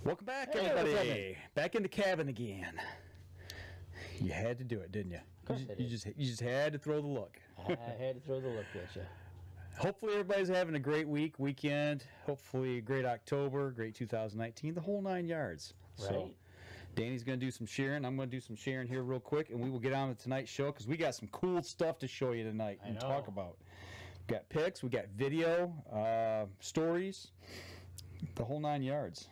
Welcome back, everybody. Back in the cabin again. You had to do it, didn't you? Of course I did. You just had to throw the look. I had to throw the look at you. Hopefully everybody's having a great weekend. Hopefully a great October, great 2019, the whole 9 yards. Right. So Danny's going to do some sharing. I'm going to do some sharing here real quick, and we will get on to tonight's show because we got some cool stuff to show you tonight and talk about. We got pics, we got video, stories, the whole 9 yards.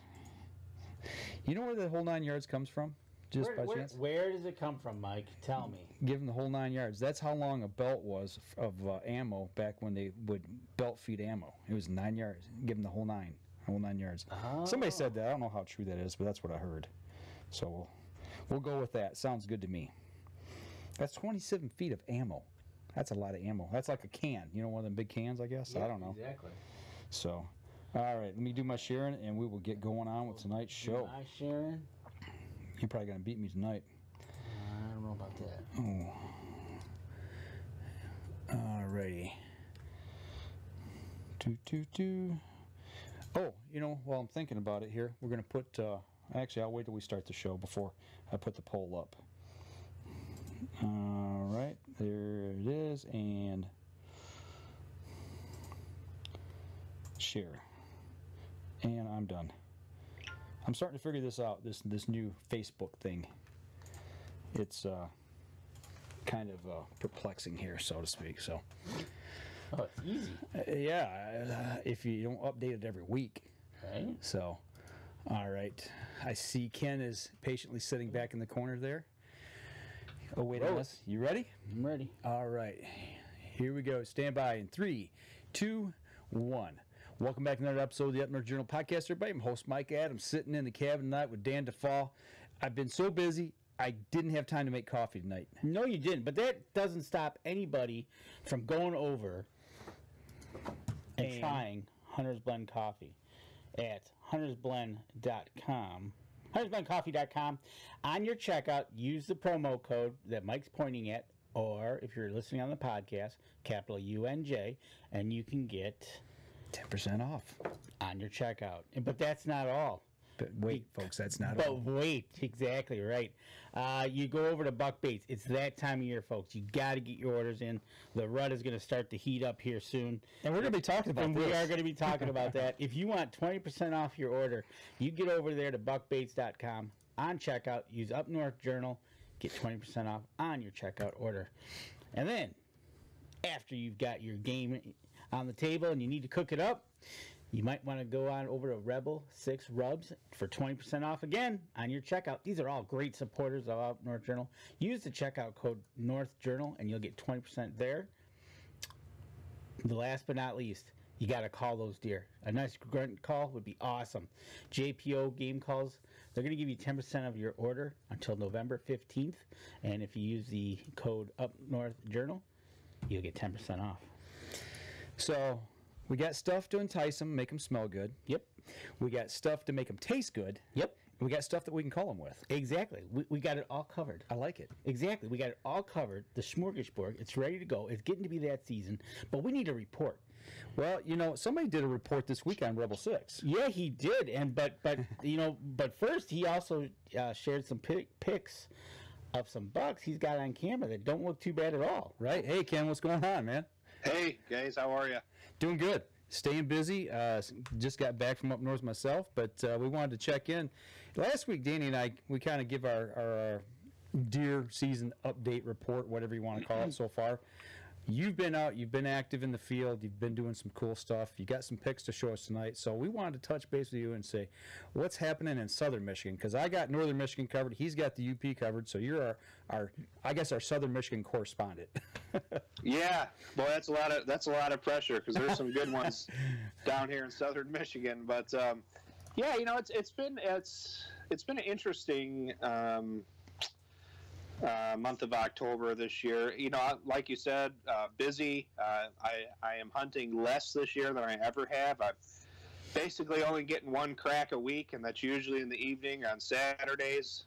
You know where the whole 9 yards comes from? Just by chance? Where does it come from, Mike? Tell me. Give them the whole 9 yards. That's how long a belt was of ammo back when they would belt feed ammo. It was 9 yards. Give them the whole 9 yards. Oh. Somebody said that. I don't know how true that is, but that's what I heard. So we'll go with that. Sounds good to me. That's 27 feet of ammo. That's a lot of ammo. That's like a can. You know, one of them big cans, I guess? Yeah, I don't know. Exactly. So, all right. Let me do my sharing, and we will get going on with tonight's show. My sharing? You're probably going to beat me tonight. I don't know about that. Oh. Alrighty. Oh, you know, while I'm thinking about it here, we're going to put... actually, I'll wait till we start the show before I put the poll up. Alright, there it is, and... share. And I'm done. I'm starting to figure this out, this new Facebook thing. It's kind of perplexing here, so to speak. So, Oh, it's easy. yeah, if you don't update it every week. Right? So, all right. I see Ken is patiently sitting back in the corner there. Oh, wait on us. You ready? I'm ready. All right. Here we go. Stand by in 3, 2, 1. Welcome back to another episode of the Up North Journal Podcast, everybody. I'm host Mike Adams, sitting in the cabin tonight with Dan DeFall. I've been so busy, I didn't have time to make coffee tonight. No, you didn't. But that doesn't stop anybody from going over and trying Hunter's Blend Coffee at huntersblend.com. huntersblendcoffee.com. On your checkout, use the promo code that Mike's pointing at, or if you're listening on the podcast, capital UNJ, and you can get 10% off on your checkout. But that's not all. But wait, folks, that's not But all. wait, exactly right. You go over to Buck Baits. It's that time of year, folks. You got to get your orders in. The rut is going to start to heat up here soon. And we're going to be talking about this. We are going to be talking about that. If you want 20% off your order, you get over there to buckbaits.com. On checkout, use Up North Journal. Get 20% off on your checkout order. And then, after you've got your game on the table and you need to cook it up, you might want to go on over to Rebel 6 Rubs for 20% off again on your checkout. These are all great supporters of Up North Journal. Use the checkout code North Journal and you'll get 20% there. The last but not least, you got to call those deer. A nice grunt call would be awesome. JPO game calls, they're going to give you 10% of your order until November 15th. And if you use the code Up North Journal, you'll get 10% off. So, we got stuff to entice them, make them smell good. Yep. We got stuff to make them taste good. Yep. And we got stuff that we can call them with. Exactly. We got it all covered. I like it. Exactly. We got it all covered. The smorgasbord, it's ready to go. It's getting to be that season, but we need a report. Well, you know, somebody did a report this week on Rebel 6. Yeah, he did. And but you know, but first he also shared some pics of some bucks he's got on camera that don't look too bad at all. Right? Hey, Ken, what's going on, man? Hey, guys, how are you? Doing good. Staying busy. Just got back from up north myself, but we wanted to check in. Last week, Danny and I, we kind of give our deer season update report, whatever you want to call it so far. You've been out, you've been active in the field, you've been doing some cool stuff. You got some pics to show us tonight, so we wanted to touch base with you and say, what's happening in southern Michigan? Because I got northern Michigan covered, he's got the UP covered, so you're our I guess our southern Michigan correspondent. Yeah, well, that's a lot of pressure because there's some good ones down here in southern Michigan. But yeah, you know, it's been an interesting month of October this year. You know, like you said, busy. I am hunting less this year than I ever have. I'm basically only getting one crack a week, and that's usually in the evening on Saturdays.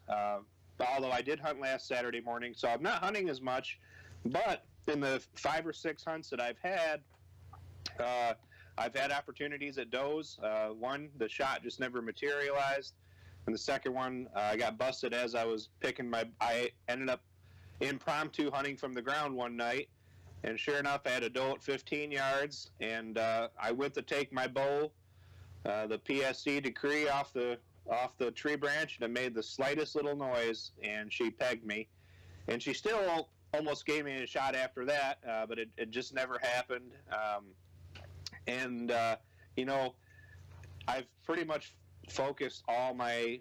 Although I did hunt last Saturday morning, so I'm not hunting as much. But in the 5 or 6 hunts that I've had opportunities at does. One, the shot just never materialized. and the second one I got busted as I was I ended up impromptu hunting from the ground one night, and sure enough, I had a doe at 15 yards, and I went to take my bow, the PSC decree off the tree branch, and it made the slightest little noise, and she pegged me, and she still almost gave me a shot after that, but it just never happened. You know, I've pretty much focused all my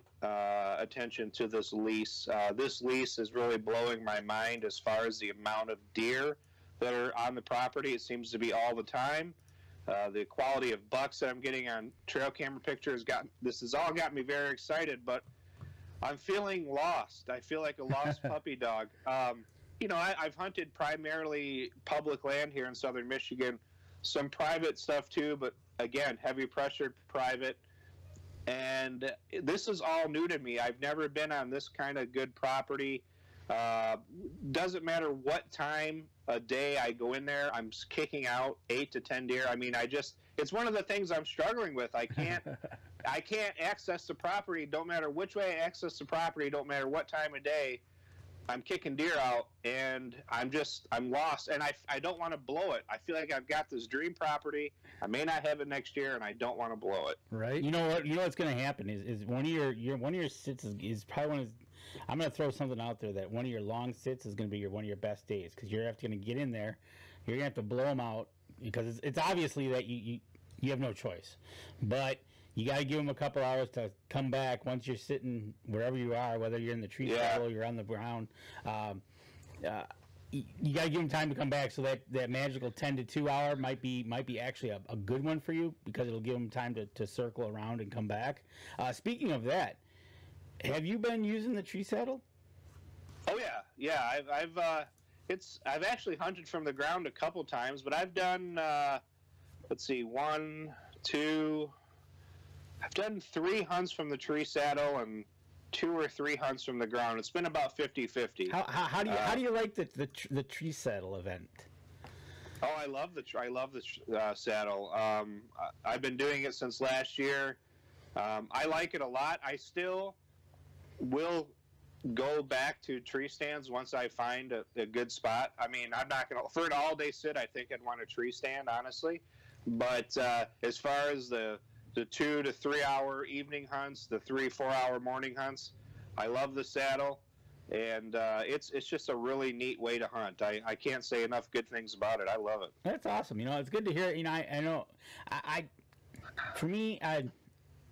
attention to this lease. This lease is really blowing my mind as far as the amount of deer that are on the property. It seems to be all the time. The quality of bucks that I'm getting on trail camera pictures has all got me very excited, but I'm feeling lost. I feel like a lost puppy dog. You know, I've hunted primarily public land here in southern Michigan, some private stuff too, but again, heavy pressured private. And this is all new to me. I've never been on this kind of good property. Doesn't matter what time of day I go in there, I'm kicking out 8 to 10 deer. I mean, it's one of the things I'm struggling with. I can't access the property. Don't matter which way I access the property, don't matter what time of day, I'm kicking deer out, and I'm lost, and I don't want to blow it. I feel like I've got this dream property. I may not have it next year, and I don't want to blow it. Right. You know what? You know what's going to happen is one of your sits is probably one of. I'm going to throw something out there that one of your long sits is going to be one of your best days, because you're going to get in there, you're going to have to blow them out, because it's obviously that you have no choice, but you got to give them a couple hours to come back once you're sitting wherever you are, whether you're in the tree saddle or you're on the ground. You got to give them time to come back, so that magical 10 to 2 hour might be actually a good one for you, because it'll give them time to circle around and come back. Speaking of that, have you been using the tree saddle? Oh yeah. I've actually hunted from the ground a couple times, but I've done I've done 3 hunts from the tree saddle and 2 or 3 hunts from the ground. It's been about 50-50. How do you like the tree saddle event? Oh, I love the saddle. I've been doing it since last year. I like it a lot. I still will go back to tree stands once I find a good spot. I mean, I'm not going to, for an all-day sit, I think I'd want a tree stand, honestly. But as far as the 2 to 3 hour evening hunts, the 3-4 hour morning hunts, I love the saddle, and it's just a really neat way to hunt. I can't say enough good things about it. I love it. That's awesome. You know, it's good to hear. You know, I know, for me, I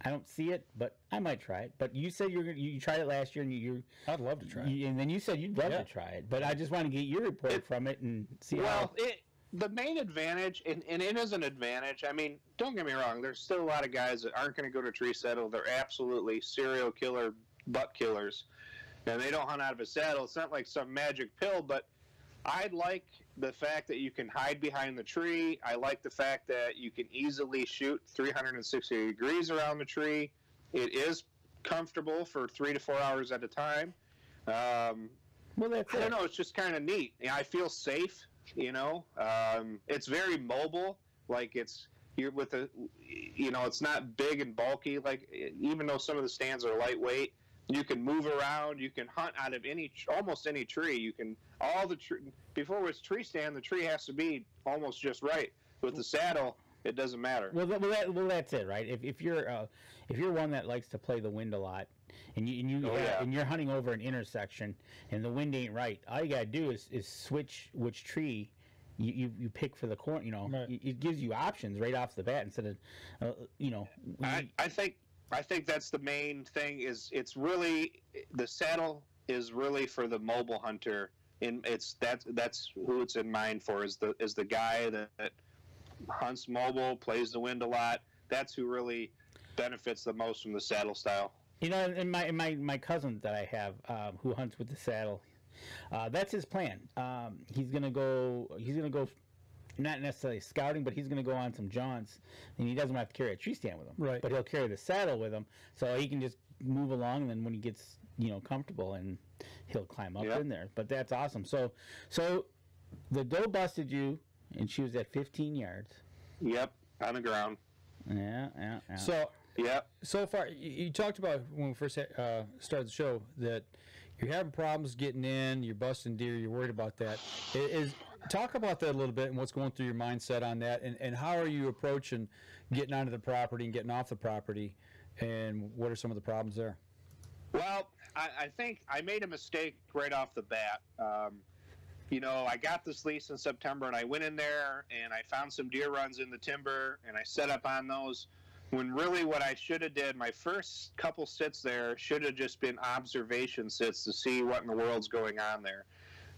don't see it, but I might try it. But you said you tried it last year, and I'd love to try it. And then you said you'd love to try it. But I just want to get your report from it and see how. The main advantage, and it is an advantage, I mean, don't get me wrong, there's still a lot of guys that aren't going to go to tree saddle. They're absolutely serial killer buck killers, and they don't hunt out of a saddle. It's not like some magic pill, but I like the fact that you can hide behind the tree. I like the fact that you can easily shoot 360 degrees around the tree. It is comfortable for 3 to 4 hours at a time. Well, that's I don't know, it's just kind of neat. I feel safe. You know, it's very mobile. Like you're with it's not big and bulky. Like, even though some of the stands are lightweight, you can move around. You can hunt out of almost any tree. You can before it's tree stand, the tree has to be almost just right. With the saddle, it doesn't matter. Well, that's it, right? If you're one that likes to play the wind a lot, and you're hunting over an intersection and the wind ain't right, all you gotta do is switch which tree you pick for the corner. You know, right. It gives you options right off the bat instead of I think that's the main thing. It's really, the saddle is really for the mobile hunter. That's who it's in mind for, is the guy that hunts mobile, plays the wind a lot. That's who really benefits the most from the saddle style. You know, and my cousin that I have who hunts with the saddle, that's his plan. He's gonna go not necessarily scouting, but he's gonna go on some jaunts, and he doesn't have to carry a tree stand with him. Right. But he'll carry the saddle with him, so he can just move along, and then when he gets comfortable, and he'll climb up in there. But that's awesome. So the doe busted you, and she was at 15 yards. Yep, on the ground. Yeah. So Yep. So far, you talked about when we first started the show that you're having problems getting in, you're busting deer, you're worried about that. Talk about that a little bit and what's going through your mindset on that, and how are you approaching getting onto the property and getting off the property, and what are some of the problems there? Well, I think I made a mistake right off the bat. I got this lease in September, and I went in there, and I found some deer runs in the timber, and I set up on those, when really what I should have did, my first couple sits there should have just been observation sits to see what in the world's going on there.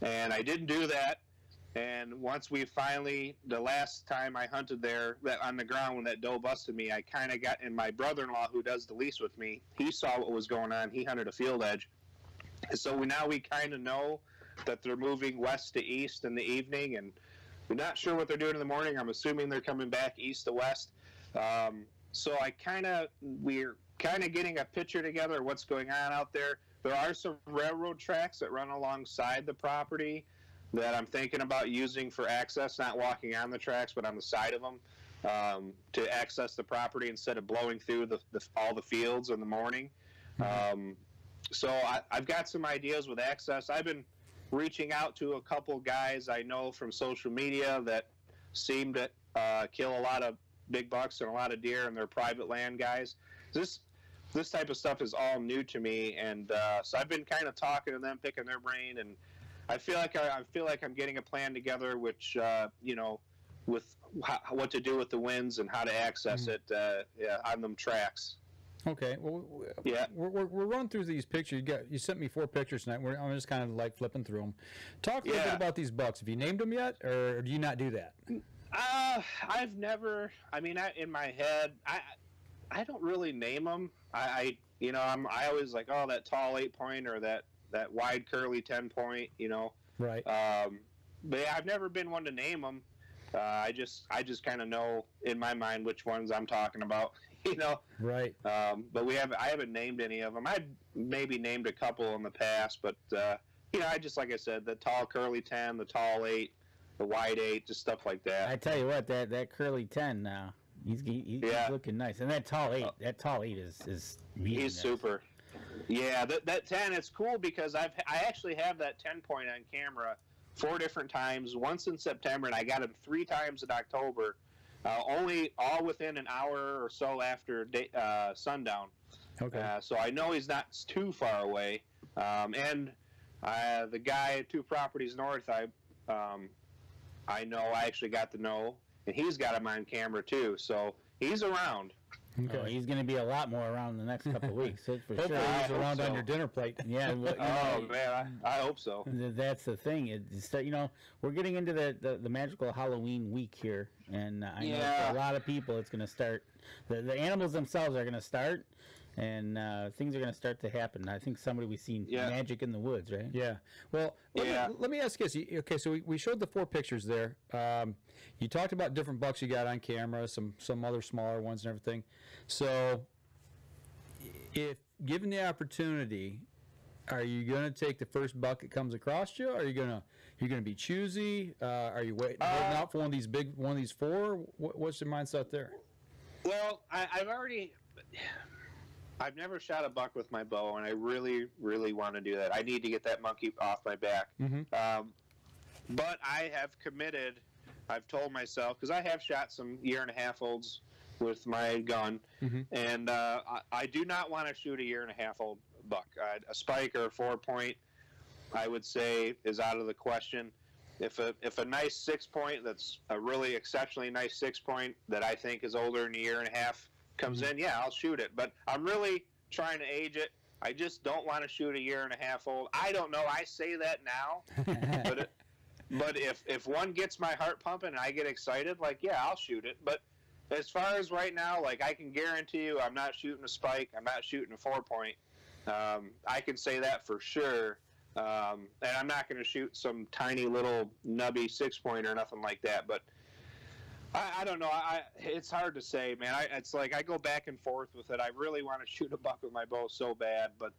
And I didn't do that. And once we finally, the last time I hunted there on the ground when that doe busted me, I kind of got, and my brother-in-law who does the lease with me, he saw what was going on. He hunted a field edge. So now we kind of know that they're moving west to east in the evening, and we're not sure what they're doing in the morning. I'm assuming they're coming back east to west. So we're kind of getting a picture together of what's going on out there. There are some railroad tracks that run alongside the property that I'm thinking about using for access, not walking on the tracks, but on the side of them, to access the property instead of blowing through all the fields in the morning. So I've got some ideas with access. I've been reaching out to a couple guys I know from social media that seem to kill a lot of big bucks and a lot of deer, and they're private land guys. This type of stuff is all new to me, and so I've been kind of talking to them, picking their brain, and I feel like I'm getting a plan together, which with what to do with the winds and how to access it on them tracks. Okay, well, yeah, we're running through these pictures. You sent me 4 pictures tonight. I'm just kind of like flipping through them. Talk a little bit about these bucks. Have you named them yet, or do you not do that? I've never. I mean, in my head, I don't really name them. I always like, oh, that tall 8-point or that wide curly 10-point. Right. But yeah, I've never been one to name them. I just kind of know in my mind which ones I'm talking about. Right. But I haven't named any of them. I've maybe named a couple in the past, but I just, like I said, the tall curly 10, the tall 8, the wide 8, just stuff like that. I tell you what, that curly 10 now, he's looking nice, and that tall 8, is really he's nice. super. Yeah, that 10, it's cool because I actually have that 10-point on camera 4 different times. Once in September, and I got him 3 times in October. All within an hour or so after sundown. Okay. So I know he's not too far away. And the guy 2 properties north, I actually got to know, and he's got him on camera too. So he's around. Okay. Oh, he's going to be a lot more around in the next couple of weeks. That's for Hopefully sure. he's around on your dinner plate. Yeah. Man, I hope so. That's the thing. We're getting into the magical Halloween week here, and I know for a lot of people it's going to start. The animals themselves are going to start, and things are going to start to happen. I think we've seen magic in the woods, right? Yeah. Well, let me ask you this. Okay, so we showed the 4 pictures there. You talked about different bucks you got on camera, some other smaller ones and everything. So, if given the opportunity, are you going to take the first buck that comes across you? Or are you going to be choosy? Are you holding out for one of these 4? What's your mindset there? Well, I've never shot a buck with my bow, and I really, really want to do that. I need to get that monkey off my back. Mm-hmm. But I have committed. I've told myself, because I have shot some 1.5-year-olds with my gun, and I do not want to shoot a 1.5-year-old buck. A spike or a 4-point, I would say, is out of the question. If a nice 6-point, that's a really exceptionally nice 6-point that I think is older than a 1.5-year comes in, I'll shoot it. But I'm really trying to age it. I just don't want to shoot a 1.5-year-old. I don't know. I say that now, but if one gets my heart pumping and I get excited, I'll shoot it. But as far as right now, I can guarantee you, I'm not shooting a spike. I'm not shooting a 4-point. I can say that for sure. And I'm not going to shoot some tiny little nubby 6-point or nothing like that. But I don't know. It's hard to say, man. It's like I go back and forth with it. I really want to shoot a buck with my bow so bad, but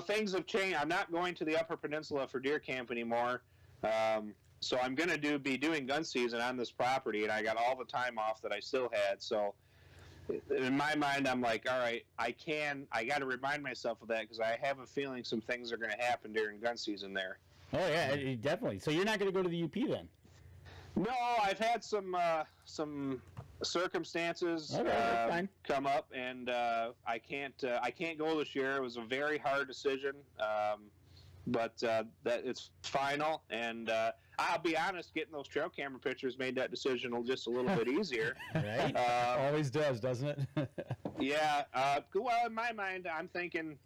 things have changed. I'm not going to the Upper Peninsula for deer camp anymore, so I'm going to be doing gun season on this property, and I got all the time off that I still had. So in my mind, I'm like, all right, I got to remind myself of that because I have a feeling some things are going to happen during gun season there. Oh yeah, definitely. So you're not going to go to the UP then? No, I've had some circumstances come up, and I can't go this year. It was a very hard decision, but that it's final. And I'll be honest, getting those trail camera pictures made that decision just a little bit easier. Right? Always does, doesn't it? Yeah. Well, in my mind, I'm thinking,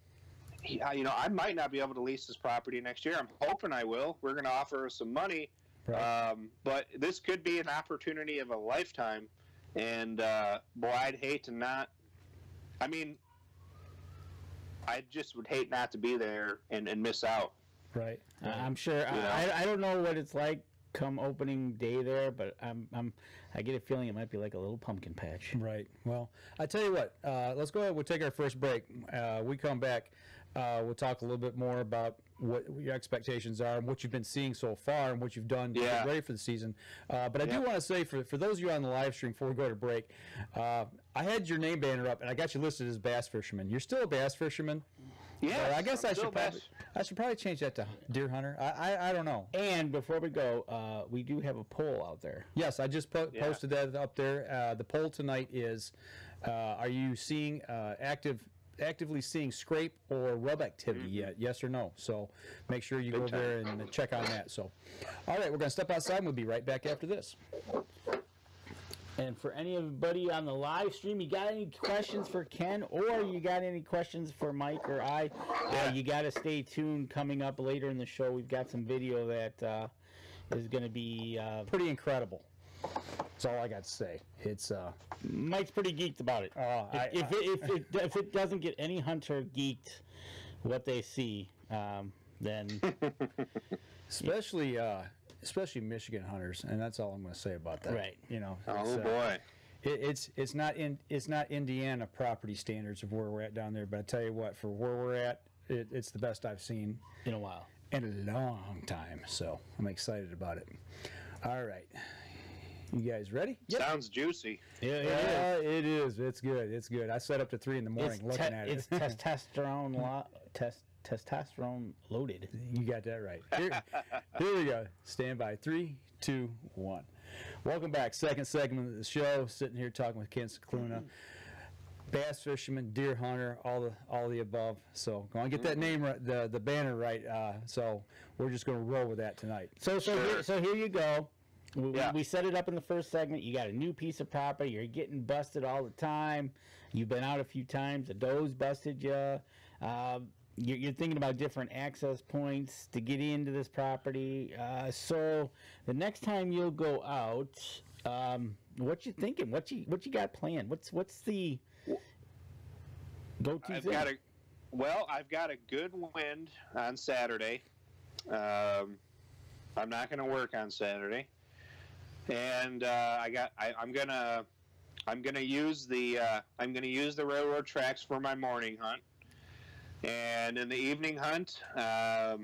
I might not be able to lease this property next year. I'm hoping I will. We're going to offer some money. Right. But this could be an opportunity of a lifetime, and boy, I'd hate to not. I mean, I just would hate not to be there and miss out. Right. I'm sure. I don't know what it's like come opening day there, but I get a feeling it might be like a little pumpkin patch. Right. Well, I tell you what. Let's go ahead. We'll take our first break. We come back. We'll talk a little bit more about what your expectations are and what you've been seeing so far and what you've done to get ready for the season. But I do want to say, for those of you on the live stream, before we go to break, I had your name banner up, and I got you listed as bass fisherman. You're still a bass fisherman? Yeah. I guess I should probably change that to deer hunter. I don't know. And before we go, we do have a poll out there. Yes, I just posted that up there. The poll tonight is, are you seeing actively seeing scrape or rub activity yet? Yes or no? So make sure you go there and check on that. So, all right, we're going to step outside and we'll be right back after this. And for anybody on the live stream, you got any questions for Ken or you got any questions for Mike or I, you got to stay tuned. Coming up later in the show, we've got some video that is going to be pretty incredible. That's all I got to say. It's Mike's pretty geeked about it. If it doesn't get any hunter geeked, what they see, then especially Michigan hunters, and that's all I'm going to say about that. Right. Oh boy. It's not Indiana property standards of where we're at down there, but I tell you what, for where we're at, it's the best I've seen in a while, in a long time. So I'm excited about it. All right. You guys ready? Yep. Sounds juicy. Yeah, it is. It's good. It's good. I set up to 3 in the morning looking at it. It's testosterone loaded. You got that right. Here we go. Stand by. 3, 2, 1. Welcome back. Second segment of the show. Sitting here talking with Ken Scicluna, bass fisherman, deer hunter, all the above. So go on, get that name right, the banner right. So we're just going to roll with that tonight. So here you go. We set it up in the first segment. You got a new piece of property. You're getting busted all the time. You've been out a few times. The doe's busted you. You're thinking about different access points to get into this property. So the next time you'll go out, what you thinking? What you got planned? What's the go-to thing? I've got a good wind on Saturday. I'm not going to work on Saturday. And I'm gonna use the railroad tracks for my morning hunt, and in the evening hunt, I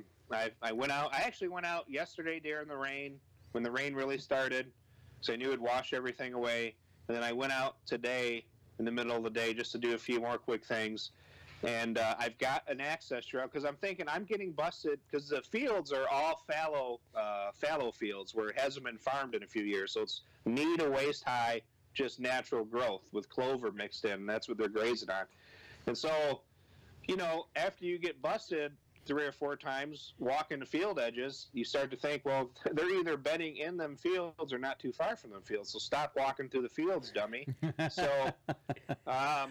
went out. I actually went out yesterday during the rain when the rain really started, so I knew it'd wash everything away. And then I went out today in the middle of the day just to do a few more quick things. And I've got an access trail because I'm thinking I'm getting busted because the fields are all fallow fields where it hasn't been farmed in a few years. So it's knee to waist high, just natural growth with clover mixed in. That's what they're grazing on. And so, after you get busted 3 or 4 times walking the field edges, you start to think, well, they're either bedding in them fields or not too far from them fields. So stop walking through the fields, dummy. So I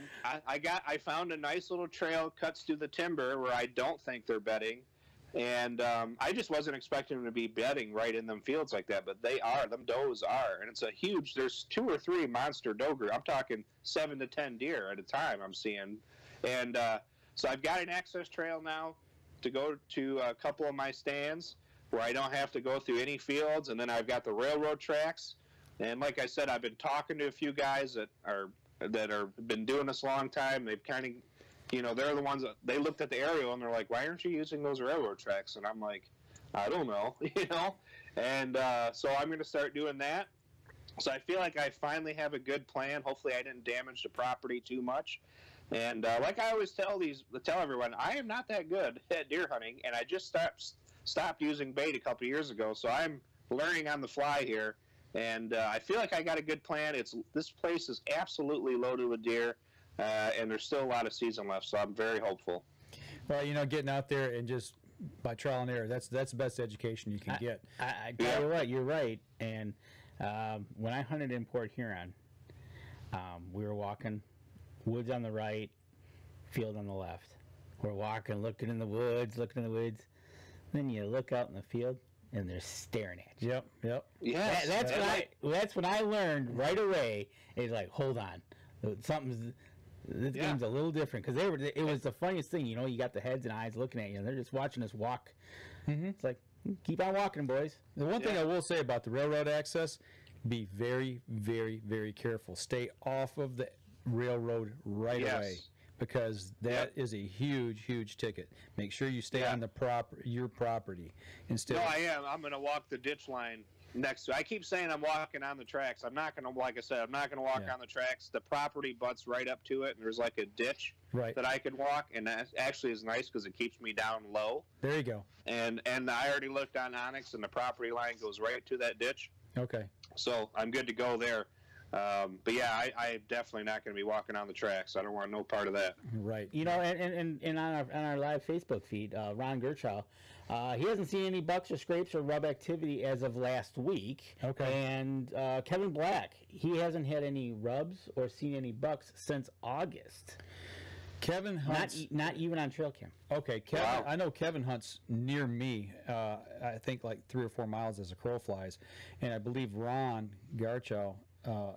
found a nice little trail cuts through the timber where I don't think they're bedding. And I just wasn't expecting them to be bedding right in them fields like that, but they are. Them does are. And it's there's 2 or 3 monster doe group. I'm talking 7 to 10 deer at a time I'm seeing. And so I've got an access trail now to go to a couple of my stands where I don't have to go through any fields, and then I've got the railroad tracks. And like I said, I've been talking to a few guys that are been doing this a long time. They've kind of, they're the ones that they looked at the aerial and they're like, "Why aren't you using those railroad tracks?" And I'm like, "I don't know," And so I'm going to start doing that. So I feel like I finally have a good plan. Hopefully, I didn't damage the property too much. And like I always tell everyone, I am not that good at deer hunting, and I just stopped using bait a couple years ago. So I'm learning on the fly here, and I feel like I got a good plan. This place is absolutely loaded with deer, and there's still a lot of season left. So I'm very hopeful. Well, getting out there and just by trial and error, that's the best education you can get. I tell you what, you're right. And when I hunted in Port Huron, we were walking woods on the right, field on the left. We're walking, looking in the woods. Then you look out in the field, and they're staring at you. Yep. Yes, That's when I learned right away. It's like, hold on, this game's a little different, because it was the funniest thing. You got the heads and eyes looking at you, and they're just watching us walk. It's like, keep on walking, boys. The one thing I will say about the railroad access, be very, very, very careful. Stay off of the railroad right away, because that is a huge, huge ticket. Make sure you stay on your property instead. No, I am. I'm going to walk the ditch line next to it. I keep saying I'm walking on the tracks. I'm not going to, like I said, I'm not going to walk on the tracks. The property butts right up to it, and there's like a ditch that I could walk, and that actually is nice because it keeps me down low. There you go. And I already looked on Onyx, and the property line goes right to that ditch. Okay. So I'm good to go there. But yeah, I'm definitely not going to be walking on the tracks. I don't want no part of that. Right. And on our live Facebook feed, Ron Gerchow, he hasn't seen any bucks or scrapes or rub activity as of last week. Okay. And Kevin Black, he hasn't had any rubs or seen any bucks since August. Kevin hunts. Not even on trail cam. Okay, Kevin. Wow. I know Kevin hunts near me. I think like 3 or 4 miles as a crow flies, and I believe Ron Garchow,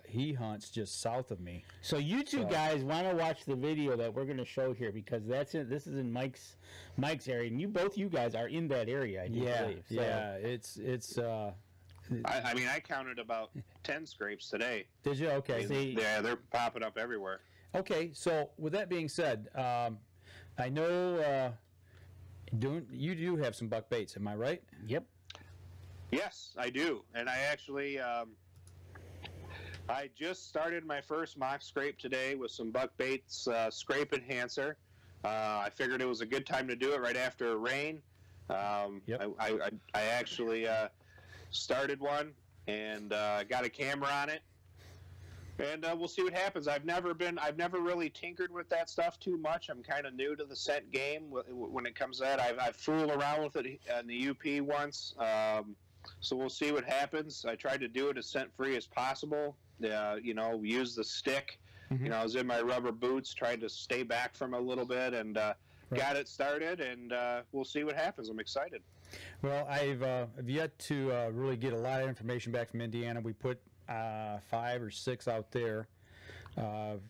he hunts just south of me. So you two guys want to watch the video that we're going to show here, because this is in Mike's area, and you guys are in that area. I believe. So. Yeah. It's. I mean, I counted about 10 scrapes today. Did you? Okay. Yeah, they're popping up everywhere. Okay, so with that being said, I know you do have some buck baits. Am I right? Yep. Yes, I do, and I actually I just started my first mock scrape today with some buck baits scrape enhancer. I figured it was a good time to do it right after rain. I actually started one and got a camera on it. And we'll see what happens. I've never really tinkered with that stuff too much. I'm kind of new to the scent game when it comes to that. I've fooled around with it in the UP once, so we'll see what happens. I tried to do it as scent-free as possible. Use the stick. Mm-hmm. I was in my rubber boots, tried to stay back from a little bit, and got it started. And we'll see what happens. I'm excited. Well, I've yet to really get a lot of information back from Indiana. We put 5 or 6 out there.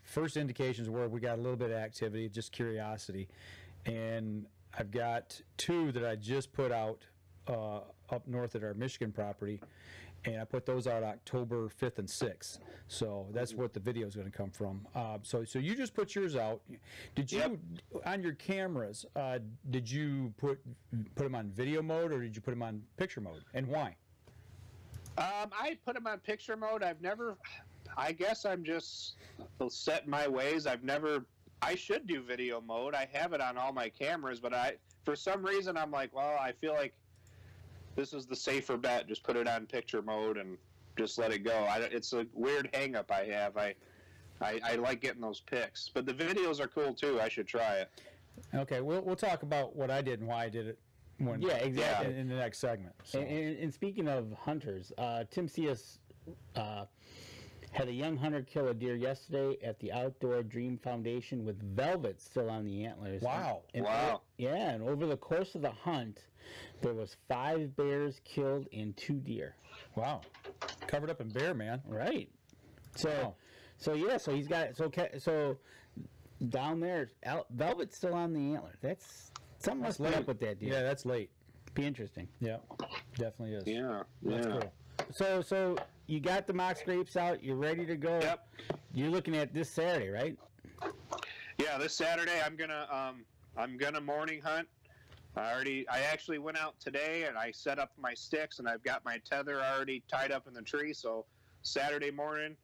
First indications were we got a little bit of activity, just curiosity, and I've got 2 that I just put out up north at our Michigan property, and I put those out October 5th and 6th. So that's what the video is going to come from. So you just put yours out. Did you on your cameras? Did you put them on video mode, or did you put them on picture mode, and why? I put them on picture mode. I guess I'm just set in my ways. I should do video mode. I have it on all my cameras, but for some reason, I'm like, well, I feel like this is the safer bet. Just put it on picture mode and just let it go. It's a weird hang up I have. I like getting those pics, but the videos are cool too. I should try it. Okay, we'll talk about what I did and why I did it. Exactly. In the next segment. So. And speaking of hunters, Tim Cias had a young hunter kill a deer yesterday at the Outdoor Dream Foundation with velvet still on the antlers. Wow. Wow. And over the course of the hunt, there was 5 bears killed and 2 deer. Wow. Covered up in bear, man. Right. So he's got so down there, velvet's still on the antler. That's something must be up with that deer. Yeah, that's late. Be interesting. Yeah, definitely is. Yeah. That's cool. So you got the mock scrapes out. You're ready to go. Yep. You're looking at this Saturday, right? Yeah, this Saturday I'm gonna morning hunt. I actually went out today and I set up my sticks and I've got my tether already tied up in the tree. So Saturday morning,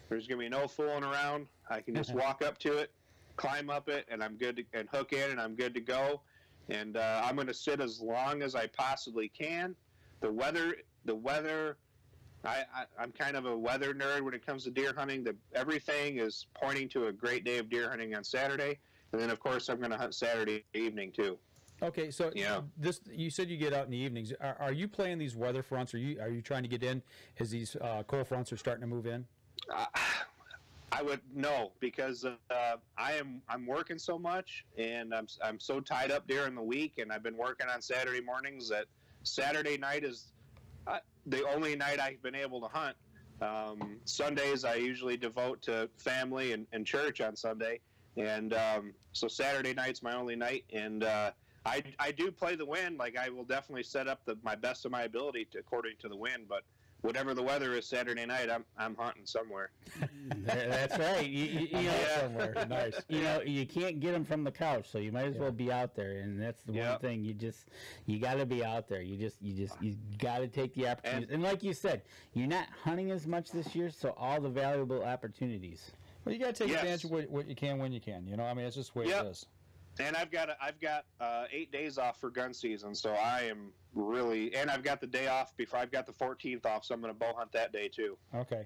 there's going to be no fooling around. I can just walk up to it, climb up it, and I'm good and hook in, and I'm good to go. And I'm going to sit as long as I possibly can. The weather. I'm kind of a weather nerd when it comes to deer hunting. Everything is pointing to a great day of deer hunting on Saturday, and then of course I'm going to hunt Saturday evening too. Okay, so you said you get out in the evenings. Are you playing these weather fronts? Are you trying to get in as these cold fronts are starting to move in? I would no, because I'm working so much, and I'm so tied up during the week, and I've been working on Saturday mornings that Saturday night is the only night I've been able to hunt. Sundays I usually devote to family and church on Sunday, and so Saturday night's my only night, and I do play the wind. Like, I will definitely set up my best of my ability according to the wind, but whatever the weather is Saturday night, I'm hunting somewhere. That's right. You know, Somewhere nice. you can't get them from the couch, so you might as well be out there. And that's the one thing. You got to be out there. You got to take the opportunities. And like you said, you're not hunting as much this year, so all the valuable opportunities. Well, you got to take advantage of what you can when you can. I mean, it's just the way it is. And I've got 8 days off for gun season, so I am really, and I've got the day off before I've got the 14th off, so I'm going to bow hunt that day too. Okay.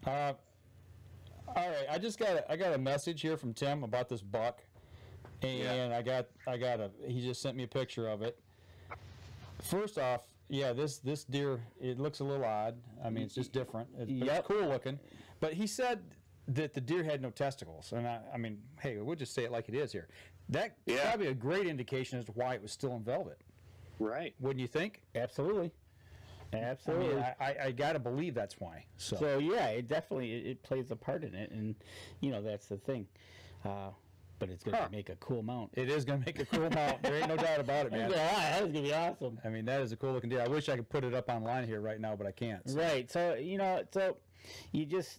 All right. I got a message here from Tim about this buck, and he just sent me a picture of it. First off, this deer, it looks a little odd. I mean, it's just different. It's cool looking, but he said that the deer had no testicles, and I mean, hey, we'll just say it like it is here. That's probably a great indication as to why it was still in velvet. Right. Wouldn't you think? Absolutely. Absolutely. I mean, I got to believe that's why. So it definitely it plays a part in it, and that's the thing. But it's going to make a cool mount. It is going to make a cool mount. There ain't no doubt about it, man. That is going to be awesome. I mean, that is a cool looking deer. I wish I could put it up online here right now, but I can't. So. Right. So you just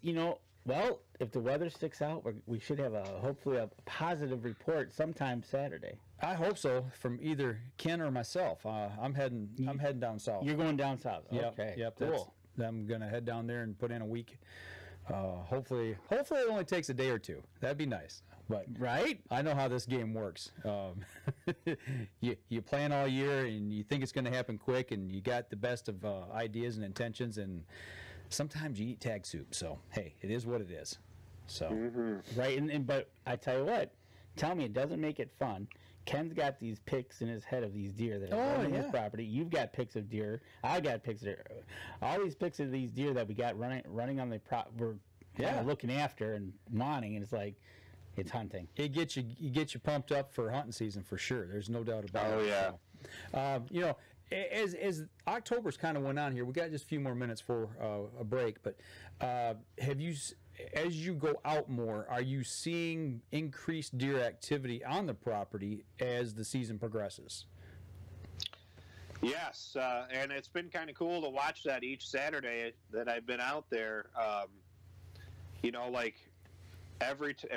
well, if the weather sticks out, we should have hopefully a positive report sometime Saturday. I hope so, from either Ken or myself. I'm heading down south. You're going down south. Okay. Yep. Cool. I'm gonna head down there and put in a week. Hopefully it only takes a day or two. That'd be nice. But right, I know how this game works. You plan all year and you think it's going to happen quick, and you got the best of ideas and intentions, and sometimes you eat tag soup. So hey, it is what it is. So right, but I tell you what, tell me it doesn't make it fun. Ken's got these pics in his head of these deer that are on his property. You've got pics of deer. I got pics of all these pics of these deer that we got running on the we're looking after and wanting, and it's like it's hunting. It gets you pumped up for hunting season for sure. There's no doubt about it. Oh yeah. As October's kind of went on here, we got just a few more minutes for a break. But have you? As you go out more, are you seeing increased deer activity on the property as the season progresses? Yes, and it's been kind of cool to watch that each Saturday that I've been out there.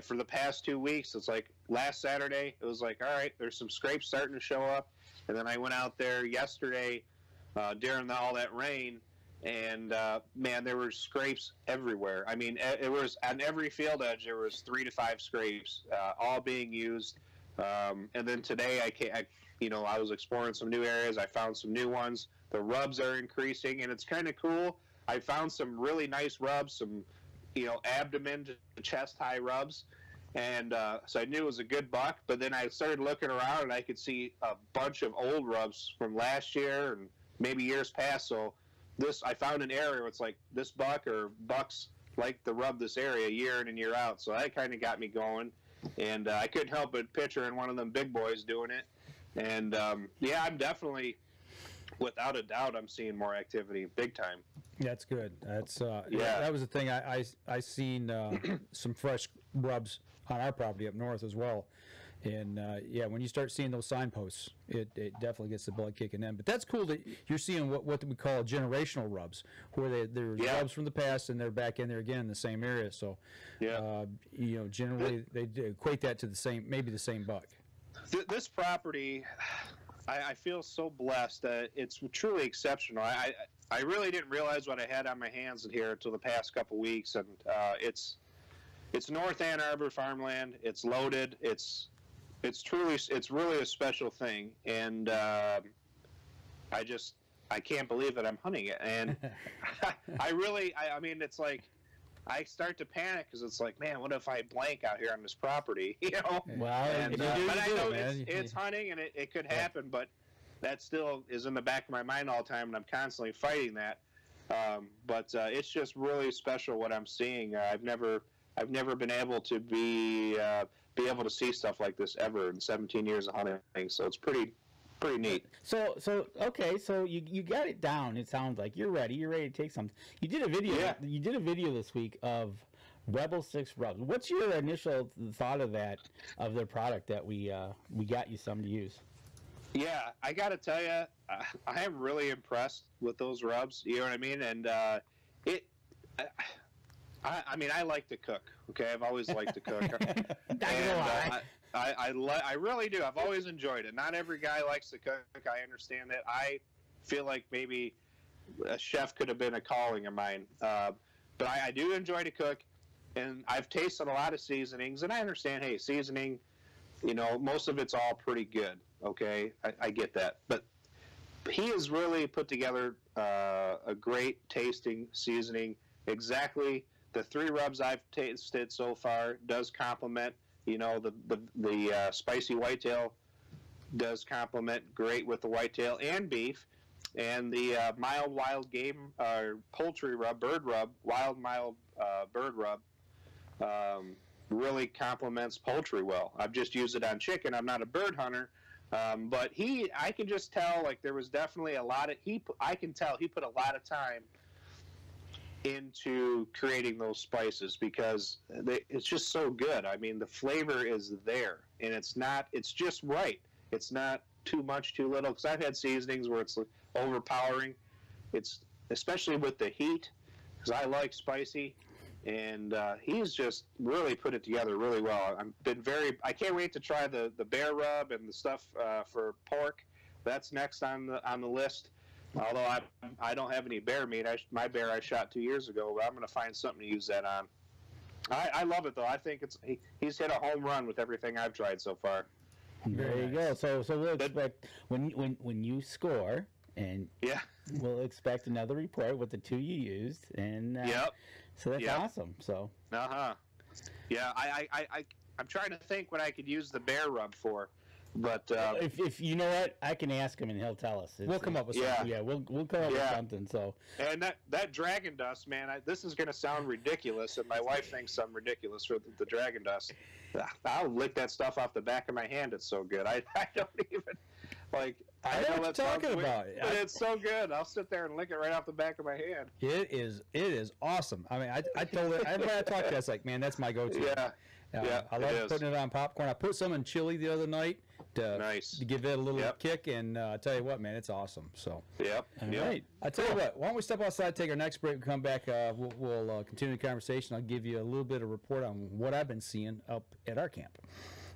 For the past 2 weeks, it's like last Saturday, it was like, all right, there's some scrapes starting to show up. And then I went out there yesterday during all that rain, and man, there were scrapes everywhere. I mean, it was on every field edge. There was 3 to 5 scrapes, all being used. And then today, I was exploring some new areas. I found some new ones. The rubs are increasing, and it's kind of cool. I found some really nice rubs, some abdomen to chest high rubs, and so I knew it was a good buck. But then I started looking around, and I could see a bunch of old rubs from last year and maybe years past. So I found an area where it's like this buck or bucks like to rub this area year in and year out. So that kind of got me going, and I couldn't help but picturing one of them big boys doing it. And I'm definitely, without a doubt, I'm seeing more activity, big time. That's good. That's that was the thing. I seen some fresh rubs on our property up north as well. And when you start seeing those signposts, it definitely gets the blood kicking in. But that's cool that you're seeing what we call generational rubs, where there's rubs from the past and they're back in there again in the same area. So, generally they equate that to the same buck. This property, I feel so blessed that it's truly exceptional. I really didn't realize what I had on my hands here until the past couple weeks, and it's North Ann Arbor farmland. It's loaded. It's really a special thing, and I can't believe that I'm hunting it, and I mean, it's like I start to panic because it's like, man, what if I blank out here on this property, you know? Well, And, if you do, but you I do, know man. it's hunting, and it could happen, but that still is in the back of my mind all the time, and I'm constantly fighting that. But it's just really special what I'm seeing. I've never been able to be able to see stuff like this ever in 17 years of hunting. So it's pretty neat. So okay, so you got it down. It sounds like you're ready. You're ready to take something. You did a video. Yeah. You did a video this week of Rebel 6 rubs. What's your initial thought of that, of their product that we got you some to use? Yeah, I got to tell you, I am really impressed with those rubs. You know what I mean? And I mean, I like to cook. Okay, I've always liked to cook. I really do. I've always enjoyed it. Not every guy likes to cook. I understand that. I feel like maybe a chef could have been a calling of mine. But I do enjoy to cook, and I've tasted a lot of seasonings, and I understand, hey, seasoning, you know, most of it's all pretty good. Okay, I get that. But he has really put together a great tasting seasoning. Exactly the 3 rubs I've tasted so far does complement. You know, the spicy whitetail does complement great with the whitetail and beef, and the mild wild game poultry rub, bird rub, mild bird rub really complements poultry well. I've just used it on chicken. I'm not a bird hunter, but I can just tell, like, there was definitely a lot of I can tell he put a lot of time into creating those spices because it's just so good. I mean, the flavor is there, and it's just right. It's not too much, too little, because I've had seasonings where it's overpowering. It's especially with the heat, because I like spicy, and he's just really put it together really well. I can't wait to try the bear rub and the stuff for pork. That's next on the list. Although I don't have any bear meat. My bear I shot 2 years ago, but I'm going to find something to use that on. I love it, though. I think he's hit a home run with everything I've tried so far. There you go. So we'll expect when you score, and we'll expect another report with the 2 you used, and so that's awesome. So yeah, I'm trying to think what I could use the bear rub for. But if you know what, I can ask him and he'll tell us. We'll come up with something. Yeah, we'll come up with something. So, and that dragon dust, man, this is going to sound ridiculous, and my wife thinks I'm ridiculous for the dragon dust. I'll lick that stuff off the back of my hand. It's so good. I don't even like. I know what you're talking about. But it's so good. I'll sit there and lick it right off the back of my hand. It is awesome. I mean, I told it. When I talked to it's like, man, that's my go-to. Yeah, I love putting it on popcorn. I put some in chili the other night to give it a little kick, and I tell you what, man, it's awesome. So, all right. I tell you what, why don't we step outside, take our next break, and come back. We'll continue the conversation. I'll give you a little bit of report on what I've been seeing up at our camp.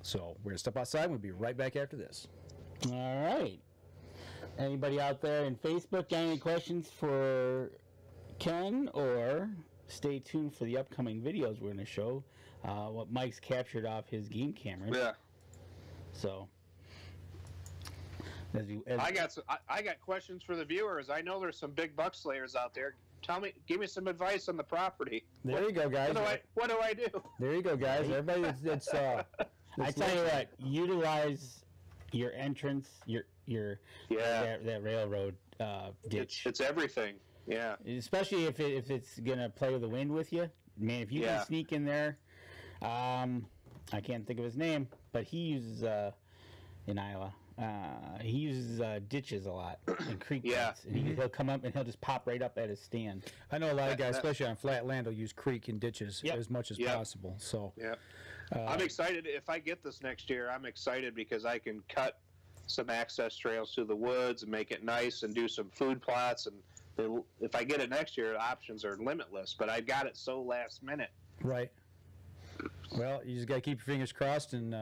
So we're gonna step outside. We'll be right back after this. All right. Anybody out there in Facebook got any questions for Ken, or stay tuned for the upcoming videos we're going to show what Mike's captured off his game camera. Yeah. So, I got questions for the viewers. I know there's some big buck slayers out there. Give me some advice on the property. There you go, guys. What do I do? There you go, guys. Everybody, I tell you what, utilize your entrance, that railroad ditch. It's everything. Yeah. Especially if it's gonna play with the wind with you, man. If you can sneak in there, I can't think of his name, but he uses in Iowa. He uses ditches a lot and creek beds, and he'll come up and he'll just pop right up at his stand. I know a lot of guys, especially on flat land, will use creek and ditches as much as possible. So, I'm excited. If I get this next year, I'm excited because I can cut some access trails to the woods and make it nice and do some food plots. And if I get it next year, the options are limitless. But I got it so last minute. Right. Well, you just got to keep your fingers crossed and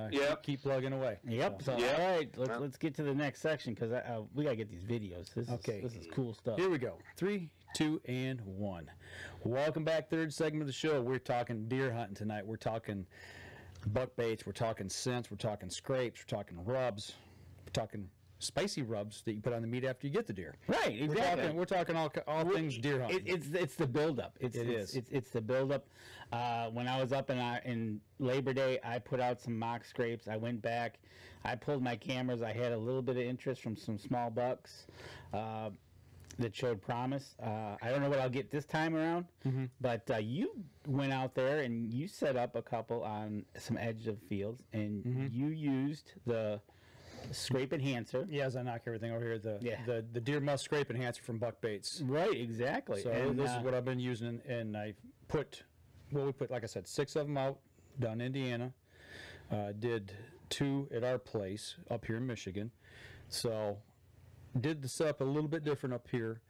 keep plugging away. Yep. So, all right, let's get to the next section because we got to get these videos. This is cool stuff. Here we go. 3, 2, and 1. Welcome back, third segment of the show. We're talking deer hunting tonight. We're talking buck baits. We're talking scents. We're talking scrapes. We're talking rubs. We're talking spicy rubs that you put on the meat after you get the deer. Right, exactly. We're talking all things deer hunting. It's the buildup. It's the buildup. When I was up in Labor Day, I put out some mock scrapes. I went back. I pulled my cameras. I had a little bit of interest from some small bucks that showed promise. I don't know what I'll get this time around, but you went out there and you set up a couple on some edge of fields, and you used the scrape enhancer. Yeah, as I knock everything over here, the deer musk scrape enhancer from Buck Baits. Right, exactly. So this is what I've been using, and I put, like I said, 6 of them out down in Indiana. Did 2 at our place up here in Michigan. So did the setup a little bit different up here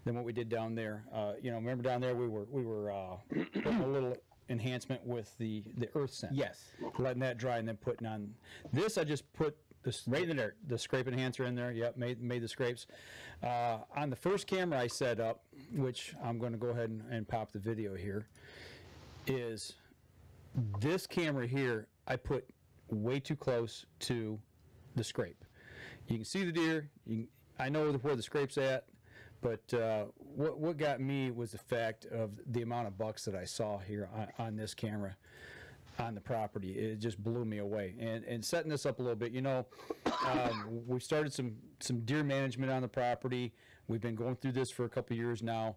than what we did down there. Remember down there we were putting a little enhancement with the earth scent. Yes. Letting that dry and then putting on this. I just put right in the dirt, the scrape enhancer in there. Yep, made the scrapes. On the first camera I set up, which I'm going to go ahead and pop the video here, is this camera here I put way too close to the scrape. You can see the deer. I know where the scrape's at, but what got me was the fact of the amount of bucks that I saw here on this camera on the property. It just blew me away. And setting this up a little bit, we've started some deer management on the property. We've been going through this for a couple years now,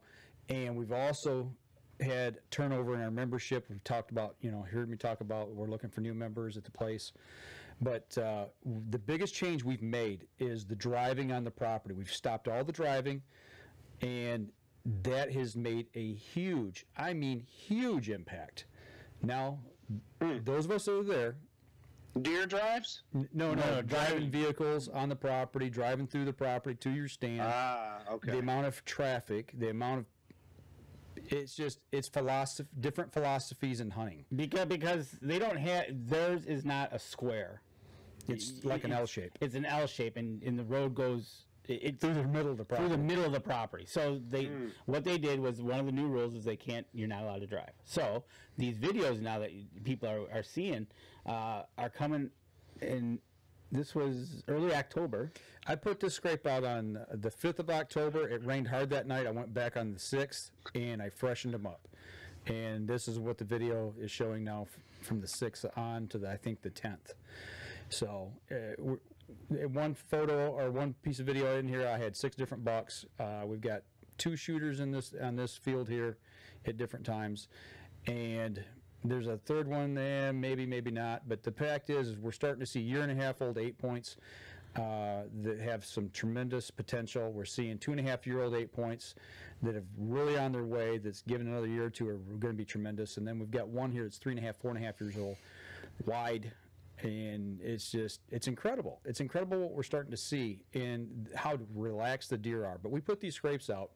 and we've also had turnover in our membership. We've talked about, heard me talk about we're looking for new members at the place. But the biggest change we've made is the driving on the property. We've stopped all the driving, and that has made a huge, huge impact. Now, those of us that are there. Deer drives? No, driving vehicles on the property, driving through the property to your stand. Okay. The amount of traffic, the amount of, it's different philosophies in hunting. Because they don't have, theirs is not a square. It's like an L shape. It's an L shape, and the road goes through the middle of the property. Through the middle of the property. So what they did was, one of the new rules is you're not allowed to drive. So these videos now that people are seeing are coming, and this was early October. I put this scrape out on the 5th of October. It rained hard that night. I went back on the 6th, and I freshened them up. And this is what the video is showing now from the 6th on to I think the 10th. So one photo or one piece of video in here, I had 6 different bucks. We've got 2 shooters on this field here at different times, and there's a third one there, maybe not. But the fact is we're starting to see 1.5-year-old 8 points that have some tremendous potential. We're seeing 2.5-year-old 8 points that have really on their way. That's given another year or two are going to be tremendous. And then we've got one here that's 3.5, 4.5 years old, wide. And it's incredible. It's incredible what we're starting to see and how relaxed the deer are. But we put these scrapes out,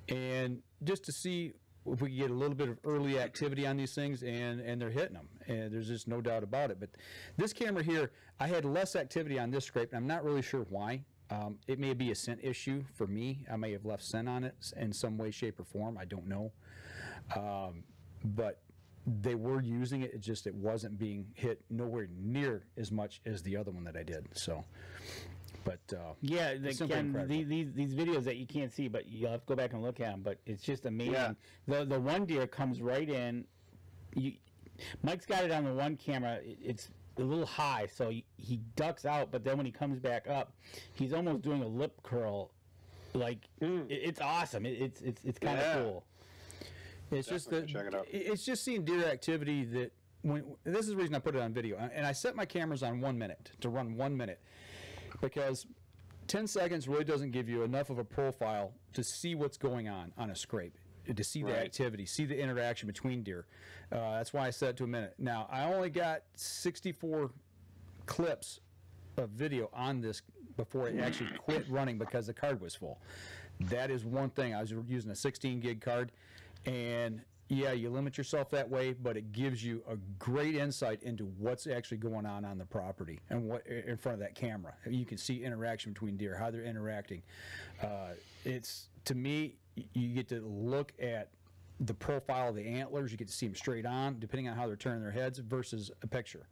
and just to see if we can get a little bit of early activity on these things, and they're hitting them. And there's just no doubt about it. But this camera here, I had less activity on this scrape, and I'm not really sure why. It may be a scent issue for me. I may have left scent on it in some way, shape, or form. I don't know. But they were using it. It wasn't being hit nowhere near as much as the other one that I did. So, but yeah, these videos that you can't see, but you'll have to go back and look at them. But it's just amazing. Yeah. The one deer comes right in. Mike's got it on the one camera. It's a little high, so he ducks out. But then when he comes back up, he's almost doing a lip curl. It's awesome. It's kind of cool. It's it's just seeing deer activity that this is the reason I put it on video, and I set my cameras on 1 minute to run 1 minute, because 10 seconds really doesn't give you enough of a profile to see what's going on a scrape, to see the activity, see the interaction between deer. That's why I set it to a minute. Now I only got 64 clips of video on this before it actually quit running because the card was full. That is one thing. I was using a 16 gig card. And yeah, you limit yourself that way, but it gives you a great insight into what's actually going on the property and what in front of that camera. You can see interaction between deer, how they're interacting. It's, to me, you get to look at the profile of the antlers. You get to see them straight on, depending on how they're turning their heads, versus a picture.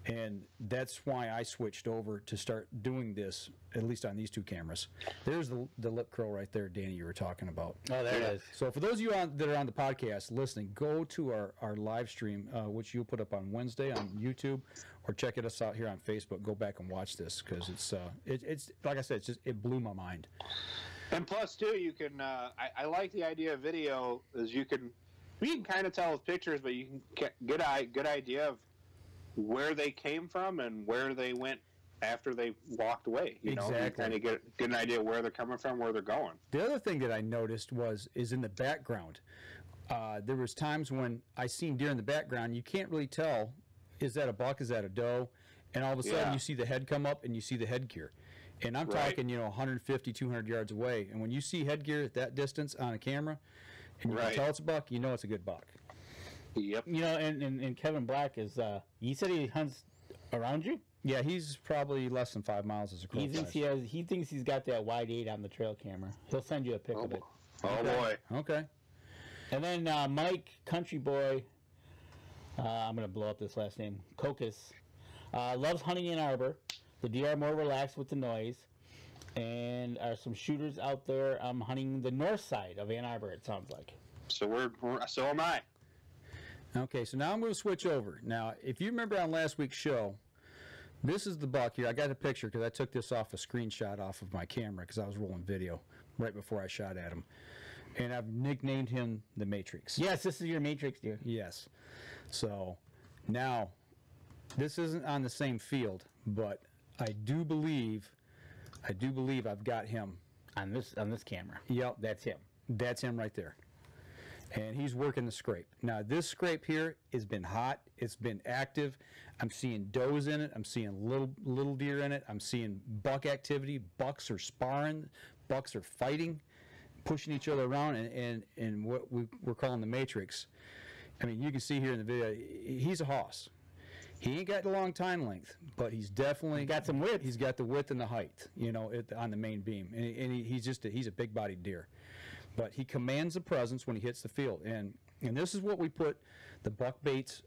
And that's why I switched over to start doing this, at least on these two cameras. There's the lip curl right there, Danny, you were talking about. Oh, there it is. So for those of you that are on the podcast listening, go to our live stream, which you'll put up on Wednesday on YouTube, or check us out here on Facebook. Go back and watch this, because it's like I said, it blew my mind. And plus, too, you can. I like the idea of video, is you can kind of tell with pictures, but you can get a good idea of where they came from and where they went after they walked away. You know, you kind of get an idea where they're coming from, where they're going. The other thing that I noticed is in the background. There was times when I seen deer in the background. You can't really tell, is that a buck, is that a doe? And all of a sudden you see the head come up and you see the headgear. And I'm talking, 150, 200 yards away. And when you see headgear at that distance on a camera, and you can tell it's a buck, you know it's a good buck. Yep. And Kevin Black is, you said he hunts around you? Yeah, he's probably less than 5 miles as a crow flies. He thinks he's got that wide 8 on the trail camera. He'll send you a pic of it. Oh, boy. Okay. And then Mike, Country Boy, I'm going to blow up this last name, Cocus, loves hunting Ann Arbor. The deer are more relaxed with the noise. And are some shooters out there hunting the north side of Ann Arbor, it sounds like. So so am I. Okay, so now I'm going to switch over. Now, if you remember on last week's show, this is the buck here. I got a picture because I took this off a screenshot off of my camera because I was rolling video right before I shot at him. And I've nicknamed him the Matrix. Yes, this is your Matrix deer. Yes. So now, this isn't on the same field, but I do believe I've got him On this camera. Yep. That's him. That's him right there. And he's working the scrape. Now, this scrape here has been hot. It's been active. I'm seeing does in it. I'm seeing little deer in it. I'm seeing buck activity. Bucks are sparring. Bucks are fighting, pushing each other around, and what we're calling the Matrix. I mean, you can see here in the video, he's a hoss. He ain't got the long time length, but he's definitely got some width. He's got the width and the height, on the main beam, and he's a big-bodied deer. But he commands the presence when he hits the field, and this is what we put the buck baits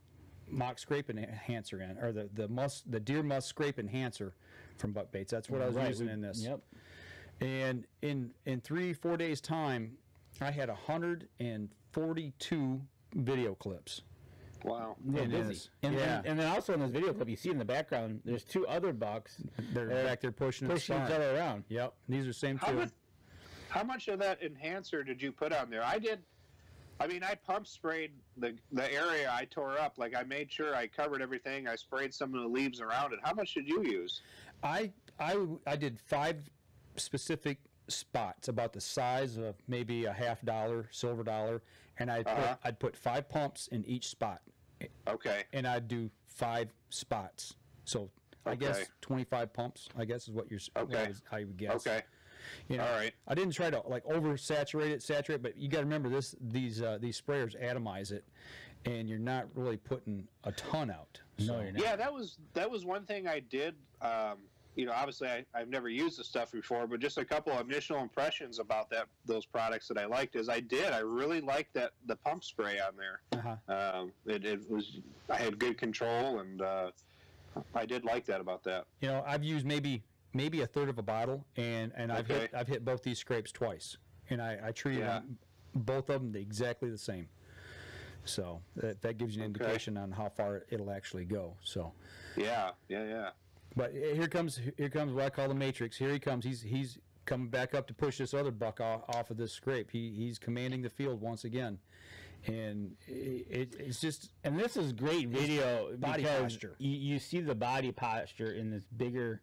mock scrape enhancer in, or the deer must scrape enhancer from buck baits. That's what I was using in this. Yep. And in 3-4 days time, I had 142 video clips. Wow. Yeah, busy. And then also in this video clip, you see in the background, there's 2 other bucks. They're back there pushing each other around. Yep. These are same two. How much of that enhancer did you put on there? I pump sprayed the area I tore up. Like, I made sure I covered everything. I sprayed some of the leaves around it. How much did you use? I did 5 specific spots about the size of maybe a $50 silver dollar, and I'd put 5 pumps in each spot. Okay. And I'd do 5 spots. So I guess 25 pumps, I guess, is what I would guess. Okay. All right. I didn't try to saturate it, but you got to remember these sprayers atomize it, and you're not really putting a ton out. No, you're not. Yeah, that was one thing I did. Obviously I've never used the stuff before, but just a couple of initial impressions about those products that I liked is I really liked the pump spray on there. Uh-huh. I had good control, and I did like that about that. I've used maybe a third of a bottle, and I've hit both these scrapes twice, and I treated them, both of them exactly the same. So that gives you an indication on how far it'll actually go. So yeah. But here comes what I call the Matrix. Here he comes. He's coming back up to push this other buck off of this scrape. He's commanding the field once again, and it's just. And this is great video body posture. You see the body posture in this bigger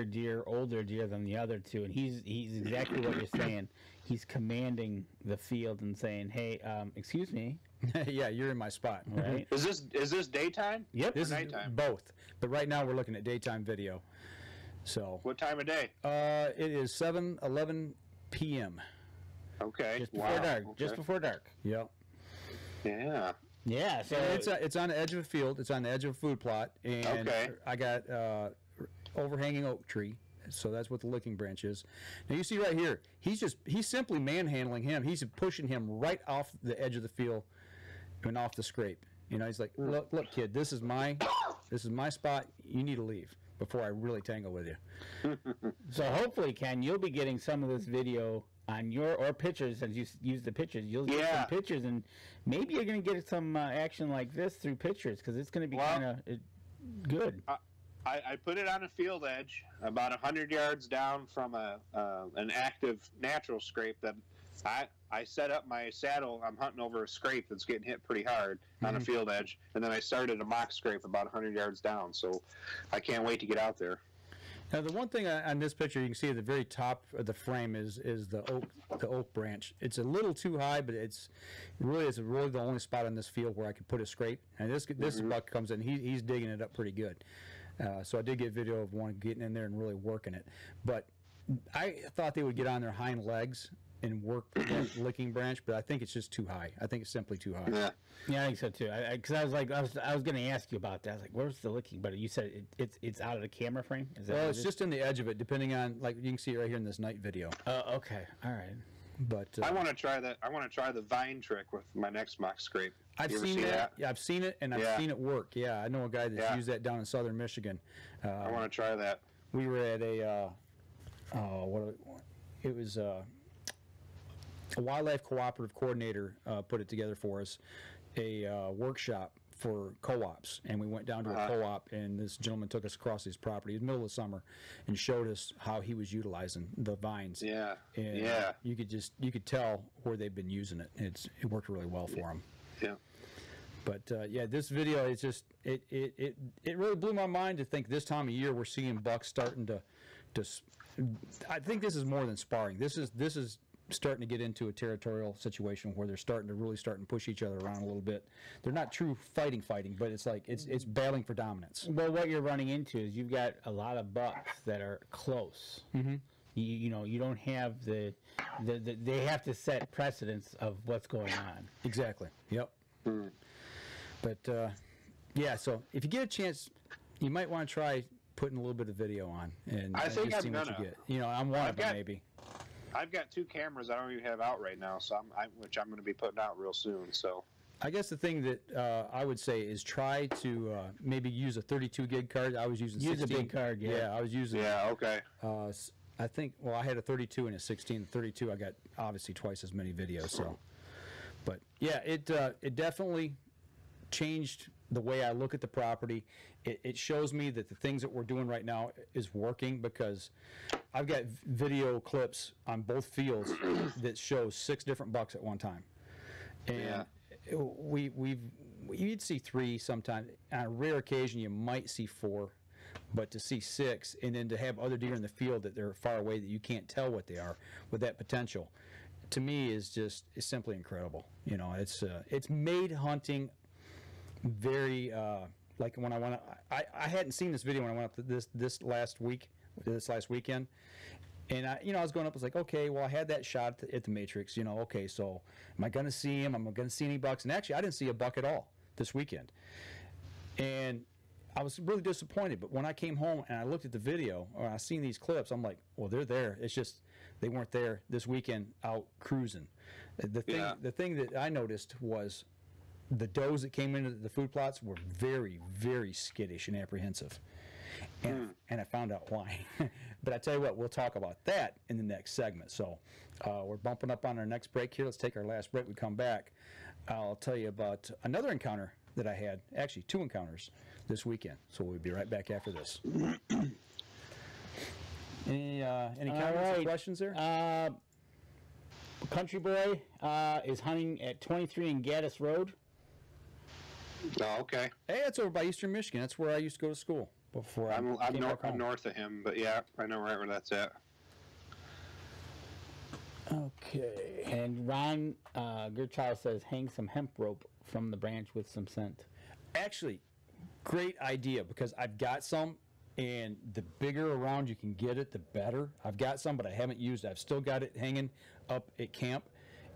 deer, older deer than the other two, and he's exactly what you're saying. He's commanding the field and saying, "Hey, excuse me." Yeah, you're in my spot. Right? Is this daytime? Yep. This nighttime? Is both. But right now we're looking at daytime video. So. What time of day? It is 7:11 p.m. Okay. Just before dark. Okay. Just before dark. Yep. Yeah. Yeah, so And it's on the edge of a field. It's on the edge of a food plot, and Okay. I got overhanging oak tree. So that's what the licking branch is. Now you see right here, he's simply manhandling him. He's pushing him right off the edge of the field and off the scrape. You know, he's like, look, kid, this is my spot. You need to leave before I really tangle with you. So hopefully, Ken, you'll be getting some of this video on or pictures, as you use the pictures. You'll get some pictures, and maybe you're going to get some action like this through pictures, because it's going to be kind of good. I put it on a field edge about 100 yards down from an active natural scrape that I set up my saddle. I'm hunting over a scrape that's getting hit pretty hard on a field edge, and then I started a mock scrape about 100 yards down, so I can't wait to get out there. Now, the one thing on this picture you can see at the very top of the frame is the oak branch. It's a little too high, but it's really the only spot on this field where I could put a scrape. And this buck comes in, he's digging it up pretty good. So I did get video of one getting in there and really working it. But I thought they would get on their hind legs and work the licking branch, but I think it's just too high. I think it's simply too high. Yeah, I think so too. Because I was going to ask you about that. I was like, "Where's the licking?" But you said it's out of the camera frame. Is that Well, it's just in the edge of it, depending on, like you can see it right here in this night video. Oh, okay, all right. But I want to try that. I want to try the vine trick with my next mock scrape. I've seen that. Yeah, I've seen it, and I've seen it work. Yeah, I know a guy that's used that down in southern Michigan. I want to try that. We were at a wildlife cooperative coordinator put it together for us, a workshop for co-ops, and we went down to a co-op, and this gentleman took us across his property in the middle of the summer and showed us how he was utilizing the vines. Yeah. And you could tell where they've been using it. It worked really well for him. Yeah. But this video, it's just it really blew my mind to think this time of year we're seeing bucks starting to I think this is more than sparring. This is starting to get into a territorial situation where they're starting to push each other around a little bit. They're not true fighting, but it's like it's battling for dominance. Well, what you're running into is you've got a lot of bucks that are close. Mm-hmm. You don't have they have to set precedence of what's going on. Exactly. Yep. Mm. But so if you get a chance, you might want to try putting a little bit of video on, and I think just see what you get. I'm one of them maybe. I've got 2 cameras I don't even have out right now, so which I'm going to be putting out real soon. So I guess the thing that I would say is try to maybe use a 32 gig card. I was using 16. A big card. Yeah, I was using. Yeah. Okay. I think. Well, I had a 32 and a 16. The 32, I got obviously twice as many videos. So, but yeah, it definitely changed the way I look at the property. It shows me that the things that we're doing right now is working, because I've got video clips on both fields that show 6 different bucks at one time, and you'd see 3 sometimes. On a rare occasion, you might see 4, but to see 6, and then to have other deer in the field that they're far away that you can't tell what they are with that potential, to me is simply incredible. It's made hunting very like when I went I hadn't seen this video when I went up to this last weekend, and I was going up, I was like, okay, well, I had that shot at the Matrix, okay, so am I going to see him? Am I going to see any bucks? And actually I didn't see a buck at all this weekend, and I was really disappointed. But when I came home and I looked at the video, or I seen these clips, I'm like, well, they're there. It's just they weren't there this weekend out cruising. The thing that I noticed was the does that came into the food plots were very, very skittish and apprehensive. And I found out why. But I tell you what, we'll talk about that in the next segment. So we're bumping up on our next break here. Let's take our last break. We come back, I'll tell you about another encounter that I had, actually 2 encounters this weekend. So we'll be right back after this. Any comments or questions there? Country Boy is hunting at 23 in Gaddis Road. Oh, okay. Hey, that's over by Eastern Michigan. That's where I used to go to school before. I'm north of him, but yeah, I know right where that's at. Okay. And Ron Gerchild says, hang some hemp rope from the branch with some scent. Actually, great idea, because I've got some, and the bigger around you can get it, the better. I've got some, but I haven't used it. I've still got it hanging up at camp,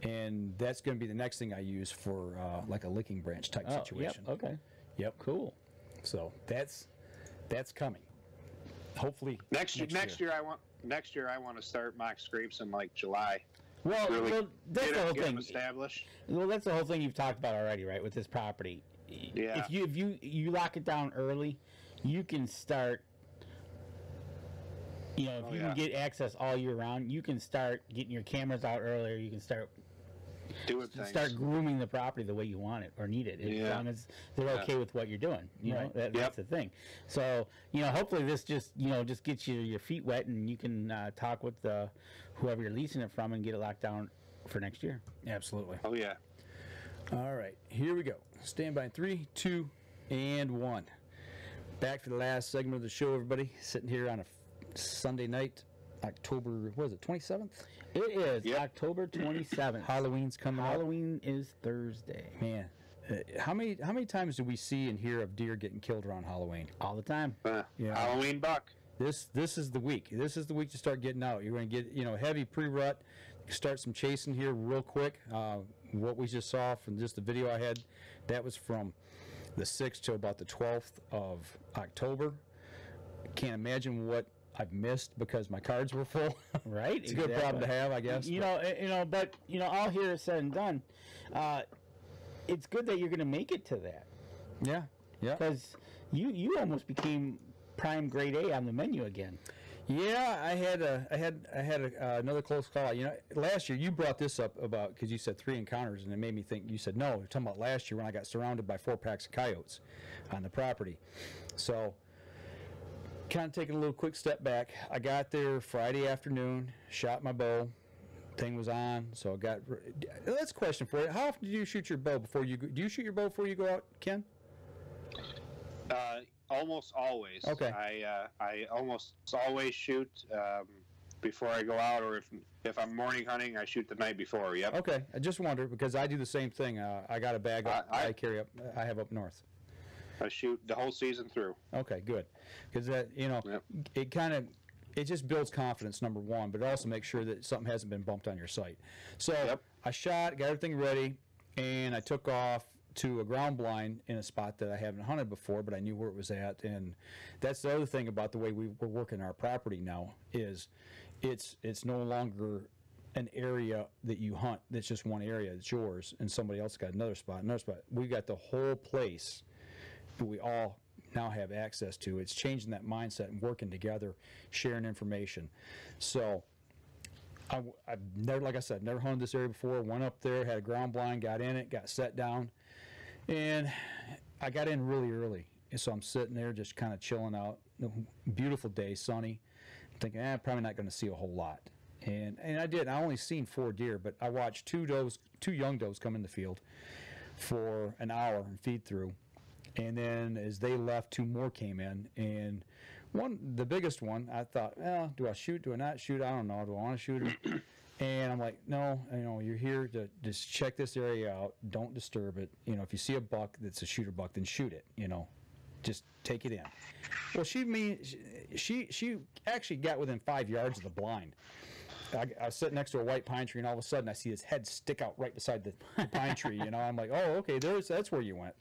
and that's going to be the next thing I use for like a licking branch type situation. Yep, okay. Yep. Cool. So that's coming. Hopefully Next year I want to start mock scrapes in like July. Well, Really that's the whole get thing. them established. Well, that's the whole thing you've talked about already, right? With this property. Yeah. If you lock it down early, you can start. You know, if you can get access all year round, you can start getting your cameras out earlier. You can start grooming the property the way you want it or need it, as long as they're okay with what you're doing. You know, that's the thing. So, you know, hopefully this just gets your feet wet, and you can talk with whoever you're leasing it from and get it locked down for next year. Absolutely. Oh yeah. All right, here we go. Stand by in 3, 2, and 1. Back for the last segment of the show, everybody. Sitting here on a Sunday night, October, what is it, 27th? It is October 27th. Halloween's coming up. Halloween is Thursday. Man, how many times do we see and hear of deer getting killed around Halloween? All the time. Yeah. Halloween buck. This is the week. This is the week to start getting out. You're going to get heavy pre-rut. Start some chasing here real quick. What we just saw from just the video I had, that was from the 6th to about the 12th of October. Can't imagine what I've missed because my cards were full. Right? It's a good problem to have, I guess. But all here is said and done. It's good that you're going to make it to that. Yeah. Because you almost became prime grade A on the menu again. Yeah, I had another close call. You know, last year you brought this up about because you said 3 encounters, and it made me think. You said no. You're talking about last year when I got surrounded by 4 packs of coyotes on the property. So, kind of taking a little quick step back. I got there Friday afternoon, shot my bow. Thing was on, so I got. That's a question for you. How often do you shoot your bow before you go? Do you shoot your bow before you go out, Ken? Almost always. Okay. I almost always shoot before I go out, or if I'm morning hunting, I shoot the night before. Yep. Okay. I just wondered because I do the same thing. I got a bag I carry up. I have up north. I shoot the whole season through. Okay, good. Because that it just builds confidence, number one, but it also makes sure that something hasn't been bumped on your sight. So I shot, got everything ready, and I took off to a ground blind in a spot that I haven't hunted before, but I knew where it was at. And that's the other thing about the way we're working our property now is it's no longer an area that you hunt that's just one area, it's yours, and somebody else got another spot. We got the whole place that we all now have access to. It's changing that mindset and working together, sharing information. So I've never, like I said, never hunted this area before. Went up there, had a ground blind, got in it, got set down, and I got in really early. And so I'm sitting there just kind of chilling out. Beautiful day, sunny. I'm thinking, probably not going to see a whole lot. And I did. I only seen 4 deer, but I watched 2 young does come in the field for an hour and feed through. And then as they left, 2 more came in, and the biggest one, I thought, do I shoot? Do I not shoot? I don't know. Do I want to shoot her? And I'm like, no, you're here to just check this area out. Don't disturb it. If you see a buck that's a shooter buck, then shoot it. Just take it in. Well, she actually got within 5 yards of the blind. I was sitting next to a white pine tree, and all of a sudden I see his head stick out right beside the pine tree. I'm like, oh, okay, that's where you went.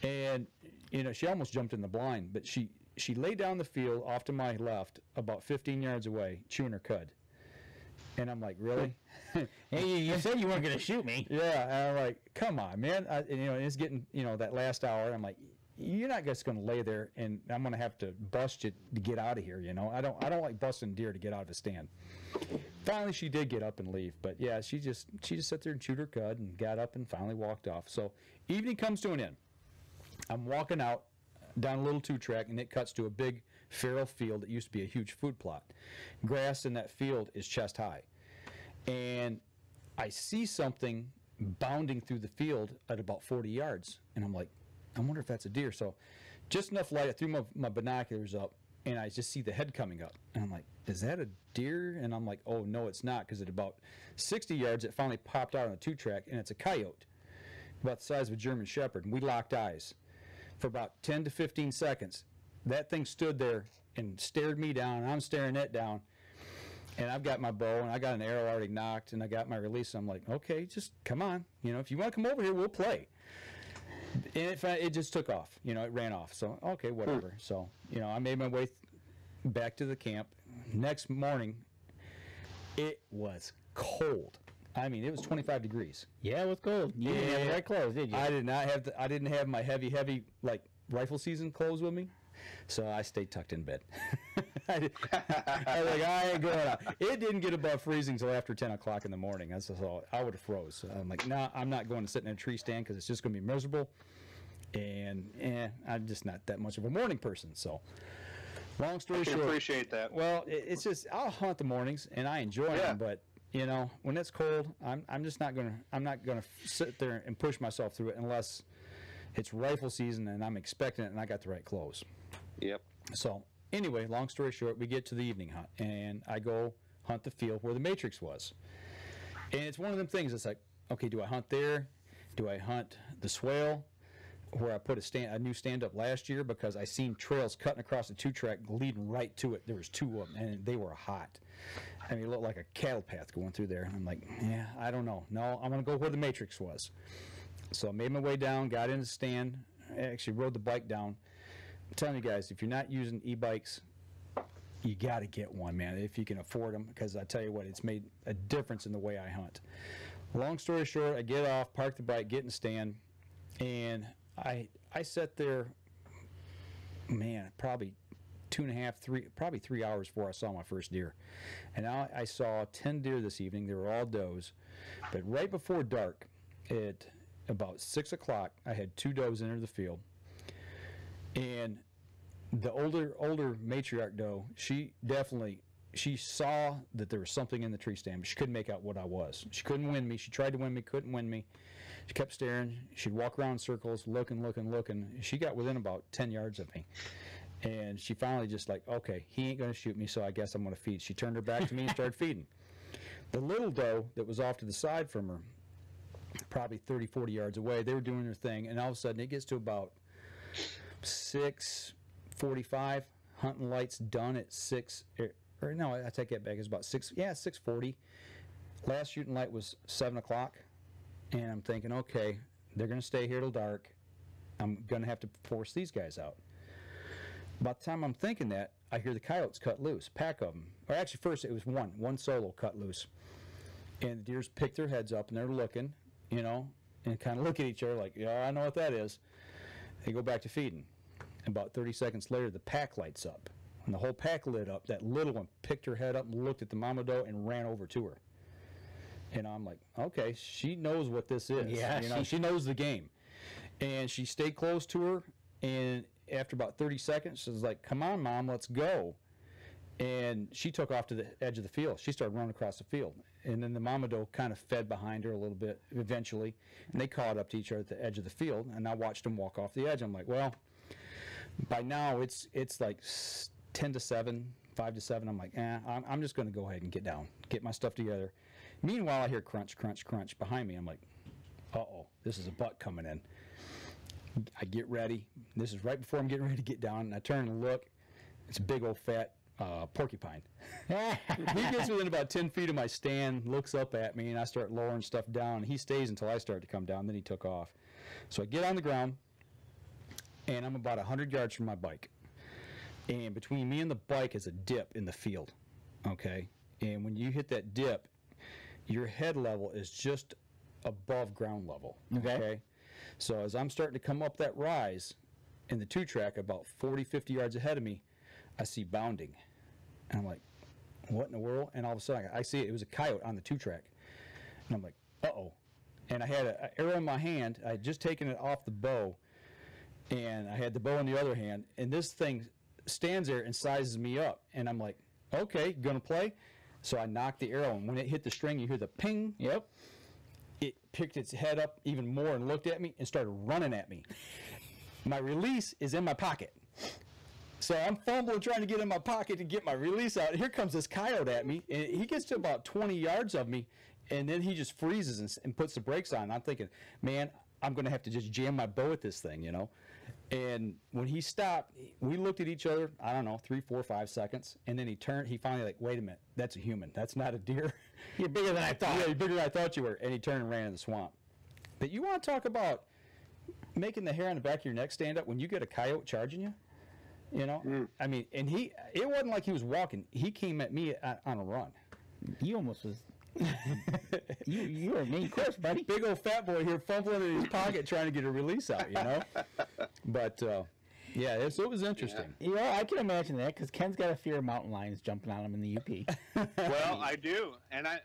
And she almost jumped in the blind, but she laid down the field off to my left, about 15 yards away, chewing her cud. And I'm like, really? Hey, you said you weren't going to shoot me. Yeah, and I'm like, come on, man. It's getting that last hour. I'm like, you're not just going to lay there, and I'm going to have to bust you to get out of here. I don't like busting deer to get out of a stand. Finally, she did get up and leave, but yeah, she just sat there and chewed her cud and got up and finally walked off. So evening comes to an end. I'm walking out down a little 2-track, and it cuts to a big farrow field that used to be a huge food plot. Grass in that field is chest high. And I see something bounding through the field at about 40 yards. And I'm like, I wonder if that's a deer. So just enough light, I threw my binoculars up, and I just see the head coming up. And I'm like, is that a deer? And I'm like, oh, no, it's not, because at about 60 yards, it finally popped out on the 2-track, and it's a coyote, about the size of a German Shepherd. And we locked eyes. For about 10 to 15 seconds, that thing stood there and stared me down, and I'm staring it down. And I've got my bow, and I got an arrow already knocked, and I got my release. I'm like, okay, just come on. If you want to come over here, we'll play. And it just took off. It ran off. So, okay, whatever. So, I made my way back to the camp. Next morning, it was cold. I mean, it was 25 degrees. Yeah, it was cold. You didn't have the right clothes, did you? I did not have I didn't have my heavy like rifle season clothes with me, so I stayed tucked in bed. I was like, I ain't going out. It didn't get above freezing until after 10 o'clock in the morning. That's all. I would have froze. So I'm like, no, I'm not going to sit in a tree stand because it's just going to be miserable. And I'm just not that much of a morning person. So, long story short, I appreciate that. Well, it's just I'll hunt the mornings and I enjoy them, but when it's cold, I'm just not gonna sit there and push myself through it unless it's rifle season and I'm expecting it and I got the right clothes. Yep. So anyway, long story short, we get to the evening hunt and I go hunt the field where the matrix was. And it's one of them things. It's like, okay, do I hunt there? Do I hunt the swale where I put a new stand up last year because I seen trails cutting across the 2-track leading right to it. There was 2 of them and they were hot. I mean, it looked like a cattle path going through there. And I'm like, yeah, I don't know. No, I'm going to go where the matrix was. So I made my way down, got in the stand, actually rode the bike down. I'm telling you guys, if you're not using e-bikes, you got to get one, man, if you can afford them, because I tell you what, it's made a difference in the way I hunt. Long story short, I get off, park the bike, get in the stand, and I sat there, man, probably 3 hours before I saw my first deer. And I saw 10 deer this evening. They were all does. But right before dark, at about 6 o'clock, I had 2 does enter the field. And the older matriarch doe, she saw that there was something in the tree stand, but she couldn't make out what I was. She couldn't win me. She tried to win me, couldn't win me. She kept staring. She'd walk around in circles, looking. She got within about 10 yards of me. And she finally just like, okay, he ain't going to shoot me, so I guess I'm going to feed. She turned her back to me and started feeding. The little doe that was off to the side from her, probably 30, 40 yards away, they were doing their thing, and all of a sudden it gets to about 6:45, hunting lights done at 6, or no, I take that back, it's about 6:40. Last shooting light was 7 o'clock, and I'm thinking, okay, they're going to stay here till dark. I'm going to have to force these guys out. By the time I'm thinking that, I hear the coyotes cut loose, pack of them. Or actually, first it was one solo cut loose. And the deers pick their heads up, and they're looking, and kind of look at each other like, yeah, I know what that is. They go back to feeding. About 30 seconds later, the pack lights up. When the whole pack lit up, that little one picked her head up and looked at the mama doe and ran over to her. And I'm like, okay, she knows what this is. Yeah, she knows the game. And she stayed close to her, and after about 30 seconds, she was like, come on, Mom, let's go. And she took off to the edge of the field. She started running across the field. And then the mama doe kind of fed behind her a little bit eventually. And they caught up to each other at the edge of the field. And I watched them walk off the edge. I'm like, well, by now it's like 10 to 7, 5 to 7. I'm like, I'm just going to go ahead and get down, get my stuff together. Meanwhile, I hear crunch, crunch, crunch behind me. I'm like, uh-oh, this is a buck coming in. I get ready. This is right before I'm getting ready to get down, and I turn and look. It's a big old fat porcupine. He gets within about 10 feet of my stand, looks up at me, and I start lowering stuff down. He stays until I start to come down, then he took off. So I get on the ground, and I'm about 100 yards from my bike. And between me and the bike is a dip in the field, okay? And when you hit that dip, your head level is just above ground level, okay? So as I'm starting to come up that rise in the 2-track, about 40, 50 yards ahead of me, I see bounding. And I'm like, what in the world? And all of a sudden, I see it was a coyote on the 2-track. And I'm like, uh-oh. And I had an arrow in my hand. I had just taken it off the bow, and I had the bow in the other hand. And this thing stands there and sizes me up. And I'm like, okay, gonna play? So I knocked the arrow, and when it hit the string, you hear the ping. Yep. It picked its head up even more and looked at me and started running at me. My release is in my pocket. So I'm fumbling trying to get in my pocket to get my release out. Here comes this coyote at me, and he gets to about 20 yards of me, and then he just freezes and puts the brakes on. I'm thinking, man, I'm going to have to just jam my bow at this thing, And when he stopped, we looked at each other, I don't know, 3, 4, 5 seconds. And then he finally like, wait a minute, that's a human. That's not a deer. You're bigger than I thought. Yeah, you're bigger than I thought you were. And he turned and ran in the swamp. But you want to talk about making the hair on the back of your neck stand up when you get a coyote charging you? You know? I mean, and it wasn't like he was walking. He came at me on a run. You almost was. you were a main course, buddy. Big old fat boy here fumbling in his pocket trying to get a release out, you know? But, yeah, it was interesting. You know, I can imagine that because Ken's got a fear of mountain lions jumping on him in the UP. Well, I do, and I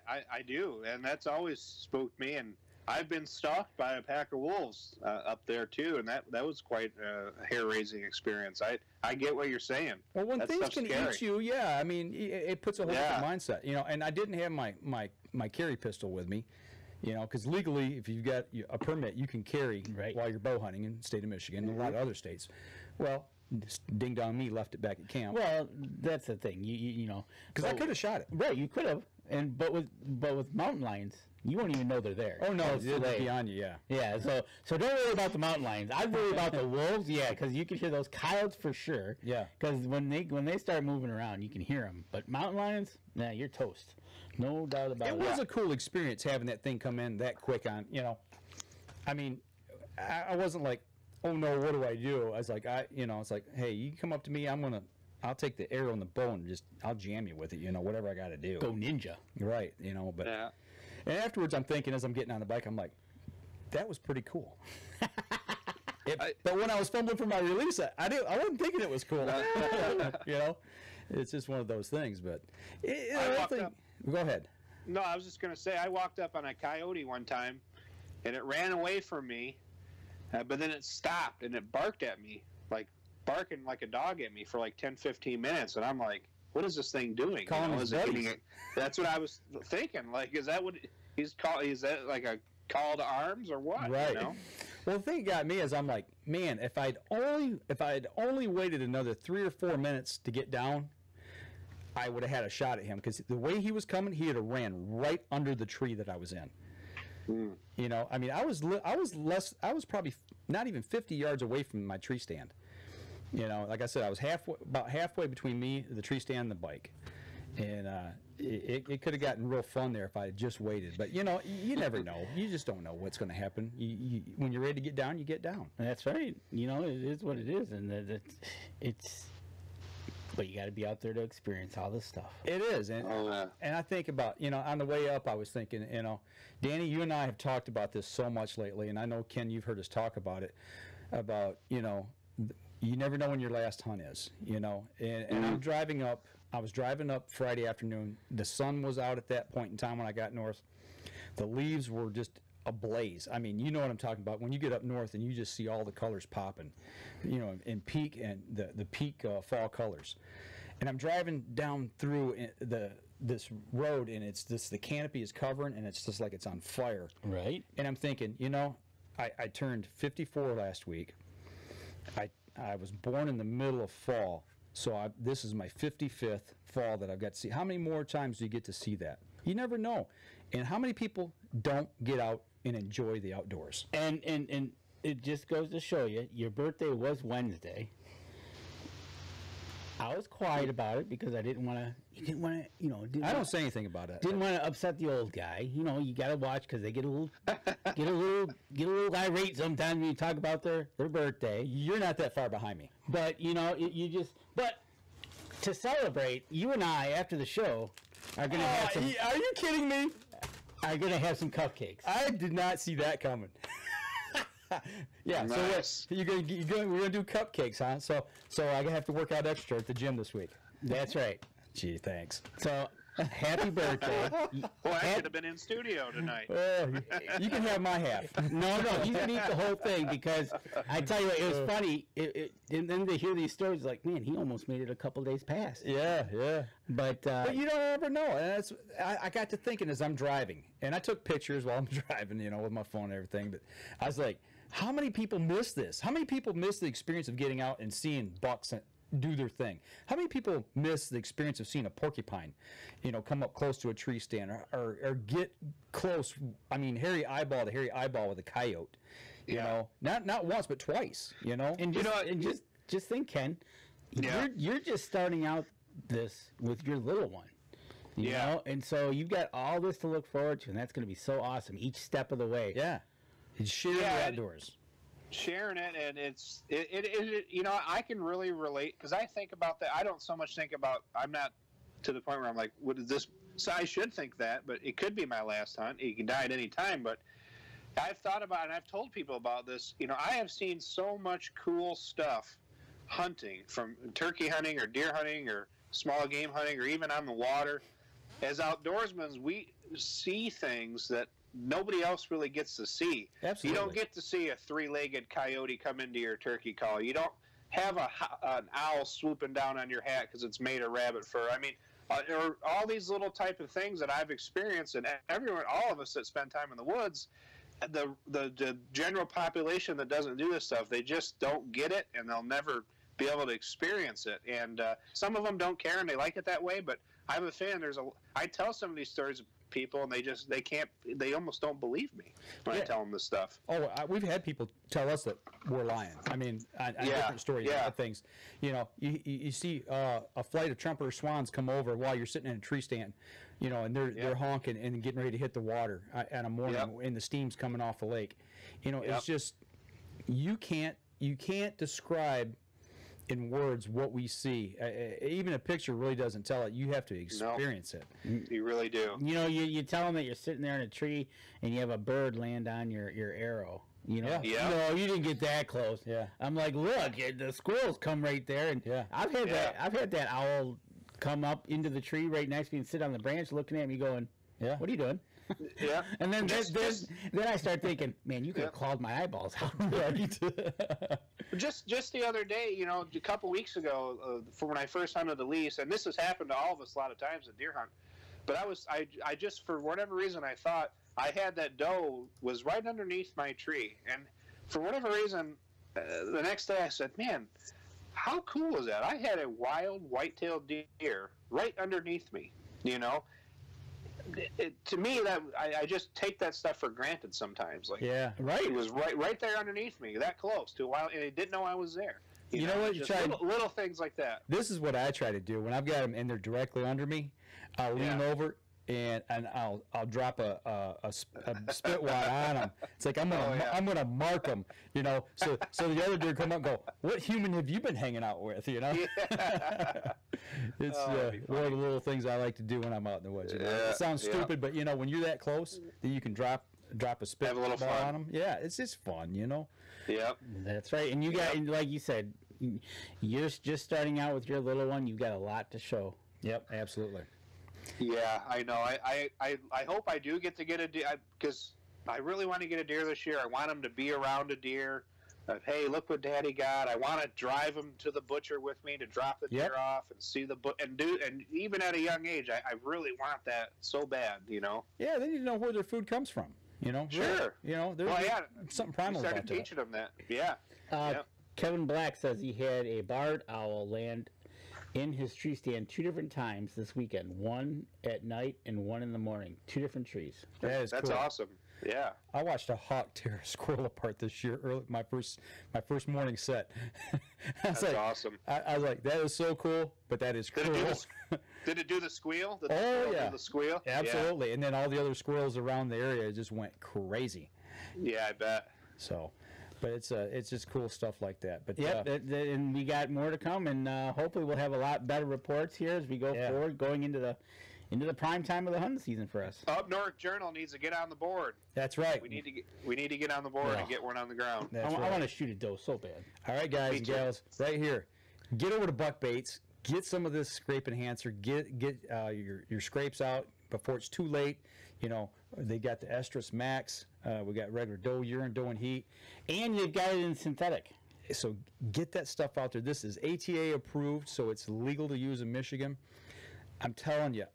do, and that's always spooked me. And I've been stalked by a pack of wolves up there too, and that was quite a hair-raising experience. I get what you're saying. Well, when That things stuff's can scary. eat you, yeah, I mean, it puts a whole different mindset, you know. And I didn't have my carry pistol with me, you know, because legally, if you've got a permit, you can carry while you're bow hunting in the state of Michigan and a lot of other states. Well, ding dong me left it back at camp. Well, that's the thing, you know, because I could have shot it. Right, you could have, but with mountain lions, you won't even know they're there. Oh no, it's beyond you, yeah. Yeah, so don't worry about the mountain lions. I worry about the wolves, yeah, because you can hear those coyotes for sure. Yeah. Because when they start moving around, you can hear them. But mountain lions, nah, you're toast. No doubt about it. It was a cool experience having that thing come in that quick on, you know. I mean, I wasn't like, oh no, what do I do? I was like, it's like, hey, you come up to me, I'll take the arrow and the bow and I'll jam you with it, you know, whatever I got to do. Go ninja. Right, you know, but. Yeah. And afterwards, I'm thinking as I'm getting on the bike, I'm like, that was pretty cool. But when I was fumbling for my release, I wasn't thinking it was cool. You know, it's just one of those things. But go ahead. No, I was just going to say, I walked up on a coyote one time, and it ran away from me, but then it stopped, and it barked at me, like barking like a dog at me for like 10, 15 minutes. And I'm like, what is this thing doing? Calling his buddies. That's what I was thinking. Like, is that what he's called? Is that like a call to arms or what? Right. You know? Well, the thing that got me is I'm like, man, if I'd only waited another 3 or 4 minutes to get down, I would have had a shot at him because the way he was coming, he would have ran right under the tree that I was in. You know, I mean, I was probably not even 50 yards away from my tree stand. You know, like I said, I was about halfway between me, the tree stand, and the bike. And it could have gotten real fun there if I had just waited. But, you know, you never know. You just don't know what's going to happen. When you're ready to get down, you get down. That's right. You know, it is what it is. And but you got to be out there to experience all this stuff. It is. And I think about, you know, on the way up, I was thinking, you know, Danny, you and I have talked about this so much lately. And I know, Ken, you've heard us talk about it, about, you know, you never know when your last hunt is, you know. And I'm driving up. I was driving up Friday afternoon. The sun was out at that point in time when I got north. The leaves were just ablaze. I mean, you know what I'm talking about. When you get up north and you just see all the colors popping, you know, in peak and the peak fall colors. And I'm driving down through this road, and it's just the canopy is covering, and it's just like it's on fire. Right. And I'm thinking, you know, I turned 54 last week. I was born in the middle of fall, so this is my 55th fall that I've got to see. How many more times do you get to see that? You never know. And how many people don't get out and enjoy the outdoors? And it just goes to show you, your birthday was Wednesday. I was quiet about it because I didn't want to. You didn't want to, you know. I don't say anything about it. Didn't want to upset the old guy. You know, you got to watch because they get a little irate sometimes when you talk about their birthday. You're not that far behind me. But you know, but to celebrate, you and I after the show are gonna have some. Are you kidding me? Are gonna have some cupcakes. I did not see that coming. Yeah, nice. So we're gonna do cupcakes, huh? So I have to work out extra at the gym this week. That's right. Gee, thanks. So happy birthday. Boy, I should have been in studio tonight. You can have my half. No, you can eat the whole thing because I tell you what, it was funny. And then to hear these stories, like, man, he almost made it a couple days past. Yeah. But you don't ever know. And I got to thinking as I'm driving, and I took pictures while I'm driving, you know, with my phone and everything. But I was like, how many people miss this? How many people miss the experience of getting out and seeing bucks do their thing? How many people miss the experience of seeing a porcupine, you know, come up close to a tree stand or get close? I mean, hairy eyeball to hairy eyeball with a coyote. You know, not once but twice. You know, And just think, Ken, you're just starting out this with your little one. You know, and so you've got all this to look forward to, and that's going to be so awesome each step of the way. yeah, it's sharing the outdoors. Sharing it, and it you know, I can really relate because I think about that. I don't so much think about. I'm not to the point where I'm like, what is this? So I should think that, but it could be my last hunt. You can die at any time, but I've thought about it, and I've told people about this. You know, I have seen so much cool stuff hunting, from turkey hunting or deer hunting or small game hunting or even on the water. As outdoorsmen, we see things that nobody else really gets to see. Absolutely. You don't get to see a three-legged coyote come into your turkey call. You don't have an owl swooping down on your hat because it's made of rabbit fur. I mean, or all these little type of things that I've experienced, and everyone, all of us that spend time in the woods, the general population that doesn't do this stuff, they just don't get it, and they'll never be able to experience it. And some of them don't care, and they like it that way, but I have a feeling I tell some of these stories to people, and they almost don't believe me when I tell them this stuff. Oh, we've had people tell us that we're lying. I mean, on different stories, things. You know, you see a flight of trumpeter swans come over while you're sitting in a tree stand, you know, and they're honking and getting ready to hit the water on a morning, and the steam's coming off the lake. You know, it's just you can't describe in words what we see. Even a picture really doesn't tell it. You have to experience it. You really do. You know, you tell them that you're sitting there in a tree and you have a bird land on your arrow. You know, no, you didn't get that close. Yeah, I'm like, look, the squirrels come right there, and I've had that owl come up into the tree right next to me and sit on the branch looking at me, going, "Yeah, what are you doing?" Yeah, and then then I start thinking, man, you could have clawed my eyeballs out. Just the other day, you know, a couple weeks ago, for when I first hunted the lease, and this has happened to all of us a lot of times at deer hunt. But I just, for whatever reason, I thought I had that doe was right underneath my tree, and for whatever reason, the next day I said, man, how cool is that? I had a wild white-tailed deer right underneath me, you know. To me, that I just take that stuff for granted sometimes. Like, it was right there underneath me, that close to a wild, and it didn't know I was there. You know what? You try little things like that. This is what I try to do when I've got them and they're directly under me. I'll lean over and I'll drop a spit wad on them. It's like I'm gonna mark them, you know. So the other deer come up and go, "What human have you been hanging out with?" You know. It's one of the little things I like to do when I'm out in the woods. You know? It sounds stupid, but you know, when you're that close, then you can drop a spit have a little ball fun on them. Yeah, it's just fun, you know. Yep, that's right. And you got, like you said, you're just starting out with your little one. You've got a lot to show. Yep, absolutely. Yeah, I know. I hope I do get to get a deer, because I really want to get a deer this year. I want him to be around a deer. Hey, look what Daddy got. I want to drive him to the butcher with me to drop the deer off and see the and even at a young age, I really want that so bad, you know. Yeah, they need to know where their food comes from. You know, sure. Really, you know, there's something primal about that. We started teaching them that. Yeah. Kevin Black says he had a barred owl land in his tree stand 2 different times this weekend. One at night and one in the morning. 2 different trees. That's cool. awesome. Yeah. I watched a hawk tear a squirrel apart this year. My first morning set. That's awesome. I was like, that is so cool, but that is cool. Did it do the squeal? Did the the squeal? Absolutely. Yeah. And then all the other squirrels around the area just went crazy. Yeah, I bet. So, but it's just cool stuff like that. But and we got more to come, and hopefully we'll have a lot better reports here as we go forward, going into the prime time of the hunting season for us. Up North Journal needs to get on the board. That's right. We need to get on the board and get one on the ground. I want to shoot a doe so bad. All right, guys and gals, right here. Get over to Buck Baits. Get some of this scrape enhancer. Get your scrapes out before it's too late. You know, they got the Estrus Max. We got regular doe urine, doe and heat, and you've got it in synthetic. So get that stuff out there. This is ATA approved, so it's legal to use in Michigan. I'm telling you,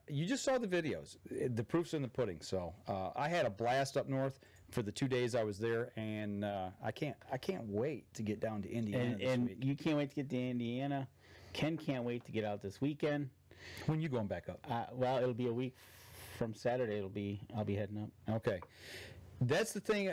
you just saw the videos. The proof's in the pudding. So I had a blast up north for the 2 days I was there, and I can't wait to get down to Indiana. And you can't wait to get to Indiana. Ken can't wait to get out this weekend. When you going back up? Well, it'll be a week from Saturday. I'll be heading up. Okay. That's the thing.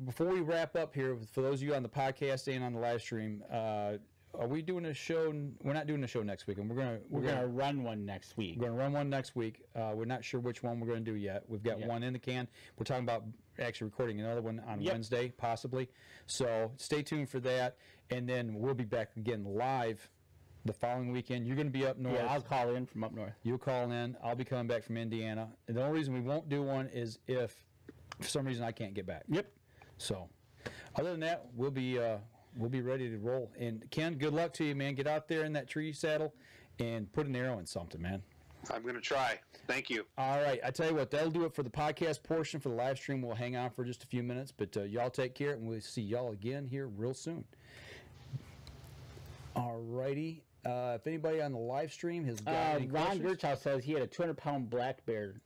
Before we wrap up here, for those of you on the podcast and on the live stream, are we doing a show? We're not doing a show next week, and we're gonna run one next week. We're gonna run one next week. We're not sure which one we're gonna do yet. We've got one in the can. We're talking about actually recording another one on Wednesday, possibly. So stay tuned for that, and then we'll be back again live the following weekend. You're gonna be up north. Yeah, I'll call in from up north. You'll call in. I'll be coming back from Indiana. And the only reason we won't do one is if for some reason I can't get back. Yep. So, other than that, we'll be ready to roll. And Ken, good luck to you, man. Get out there in that tree saddle and put an arrow in something, man. I'm going to try. Thank you. All right. I tell you what, that'll do it for the podcast portion. For the live stream, we'll hang on for just a few minutes. But y'all take care, and we'll see y'all again here real soon. All righty. If anybody on the live stream has got any Ron questions. Gerchow says he had a 200-pound black bear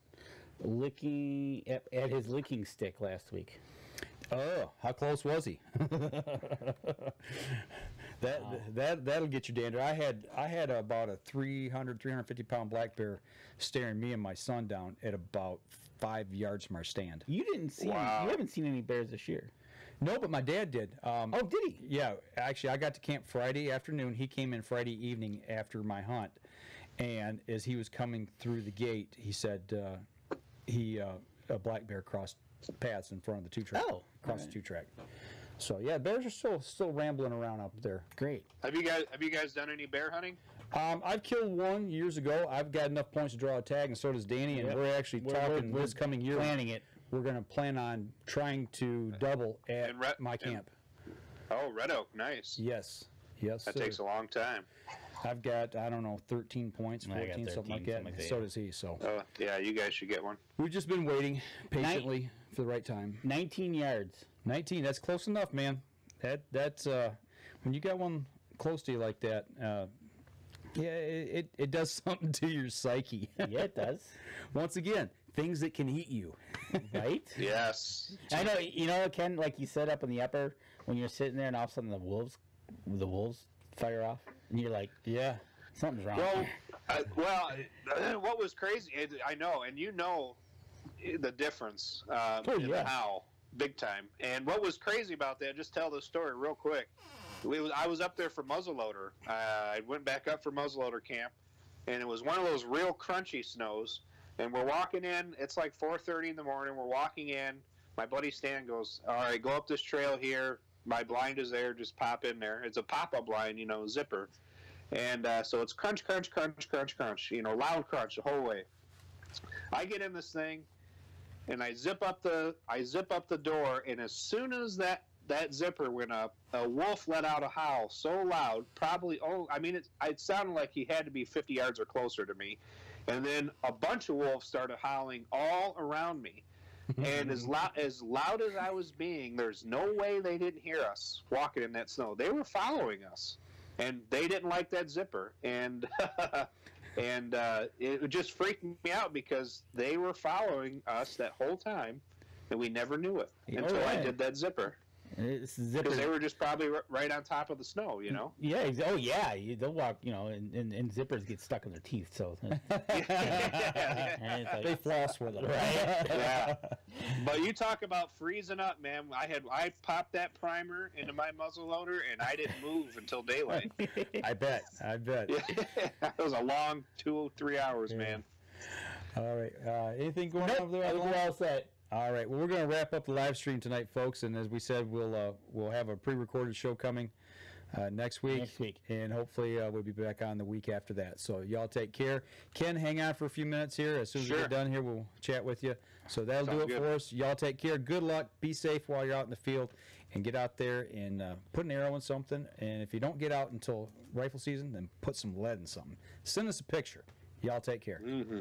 licking at his licking stick last week. Oh, how close was he? That'll get you, Dander. I had about a 350 pound black bear staring me and my son down at about 5 yards from our stand. You didn't see Wow. you haven't seen any bears this year. No, but my dad did. Oh, did he? Yeah, actually, I got to camp Friday afternoon. He came in Friday evening after my hunt, and as he was coming through the gate, he said a black bear crossed paths in front of the two track. Oh, across the two track. So yeah, bears are still rambling around up there. Great. Have you guys done any bear hunting? I've killed one years ago. I've got enough points to draw a tag, and so does Danny. And we're actually talking this coming year. Planning it. We're going to plan on trying to double at my camp. Oh, Red Oak, nice. Yes, That sir. takes a long time. I've got, I don't know, 13 points, I got 14, something like 13, that. something like that. So does he. So Oh, yeah, you guys should get one. we've just been waiting patiently for the right time. 19 yards. 19, that's close enough, man. That's when you got one close to you like that. Yeah, it does something to your psyche. Yeah, it does. Once again, things that can eat you. Right? Yes. I know. You know, Ken, like you said up in the upper, when you're sitting there and all of a sudden the wolves fire off, and you're like, Yeah. something's wrong. What was crazy? I know, and you know the difference in yeah. the how, big time. And what was crazy about that? Just tell the story real quick. I was up there for muzzleloader. I went back up for muzzleloader camp, and it was one of those real crunchy snows. And we're walking in. It's like 4:30 in the morning. We're walking in. My buddy Stan goes, "All right, go up this trail here. My blind is there. Just pop in there. It's a pop-up blind, zipper." And so it's crunch, crunch, crunch, crunch, crunch. Loud crunch the whole way. I get in this thing, and I zip up the door. And as soon as that zipper went up, a wolf let out a howl so loud, probably. It sounded like he had to be 50 yards or closer to me. And then a bunch of wolves started howling all around me. And as loud as I was being, there's no way they didn't hear us walking in that snow. They were following us, and they didn't like that zipper. And it just freaked me out because they were following us that whole time, and we never knew it until I did that zipper. It's zipper. Because they were just probably right on top of the snow, Yeah. Oh, yeah. They'll walk, and zippers get stuck in their teeth. So and it's like, They floss with it. right? Yeah. But you talk about freezing up, man. I popped that primer into my muzzle loader, and I didn't move until daylight. I bet. That was a long 2-3 hours, man. All right. Anything going on over there? We're all set. All right. Well, we're going to wrap up the live stream tonight, folks. And as we said, we'll have a pre-recorded show coming next week. And hopefully we'll be back on the week after that. So y'all take care. Ken, hang on for a few minutes here. As soon as we get done here, we'll chat with you. So that'll do it for us. Y'all take care. Good luck. Be safe while you're out in the field. And get out there and put an arrow in something. And if you don't get out until rifle season, then put some lead in something. Send us a picture. Y'all take care. Mm-hmm.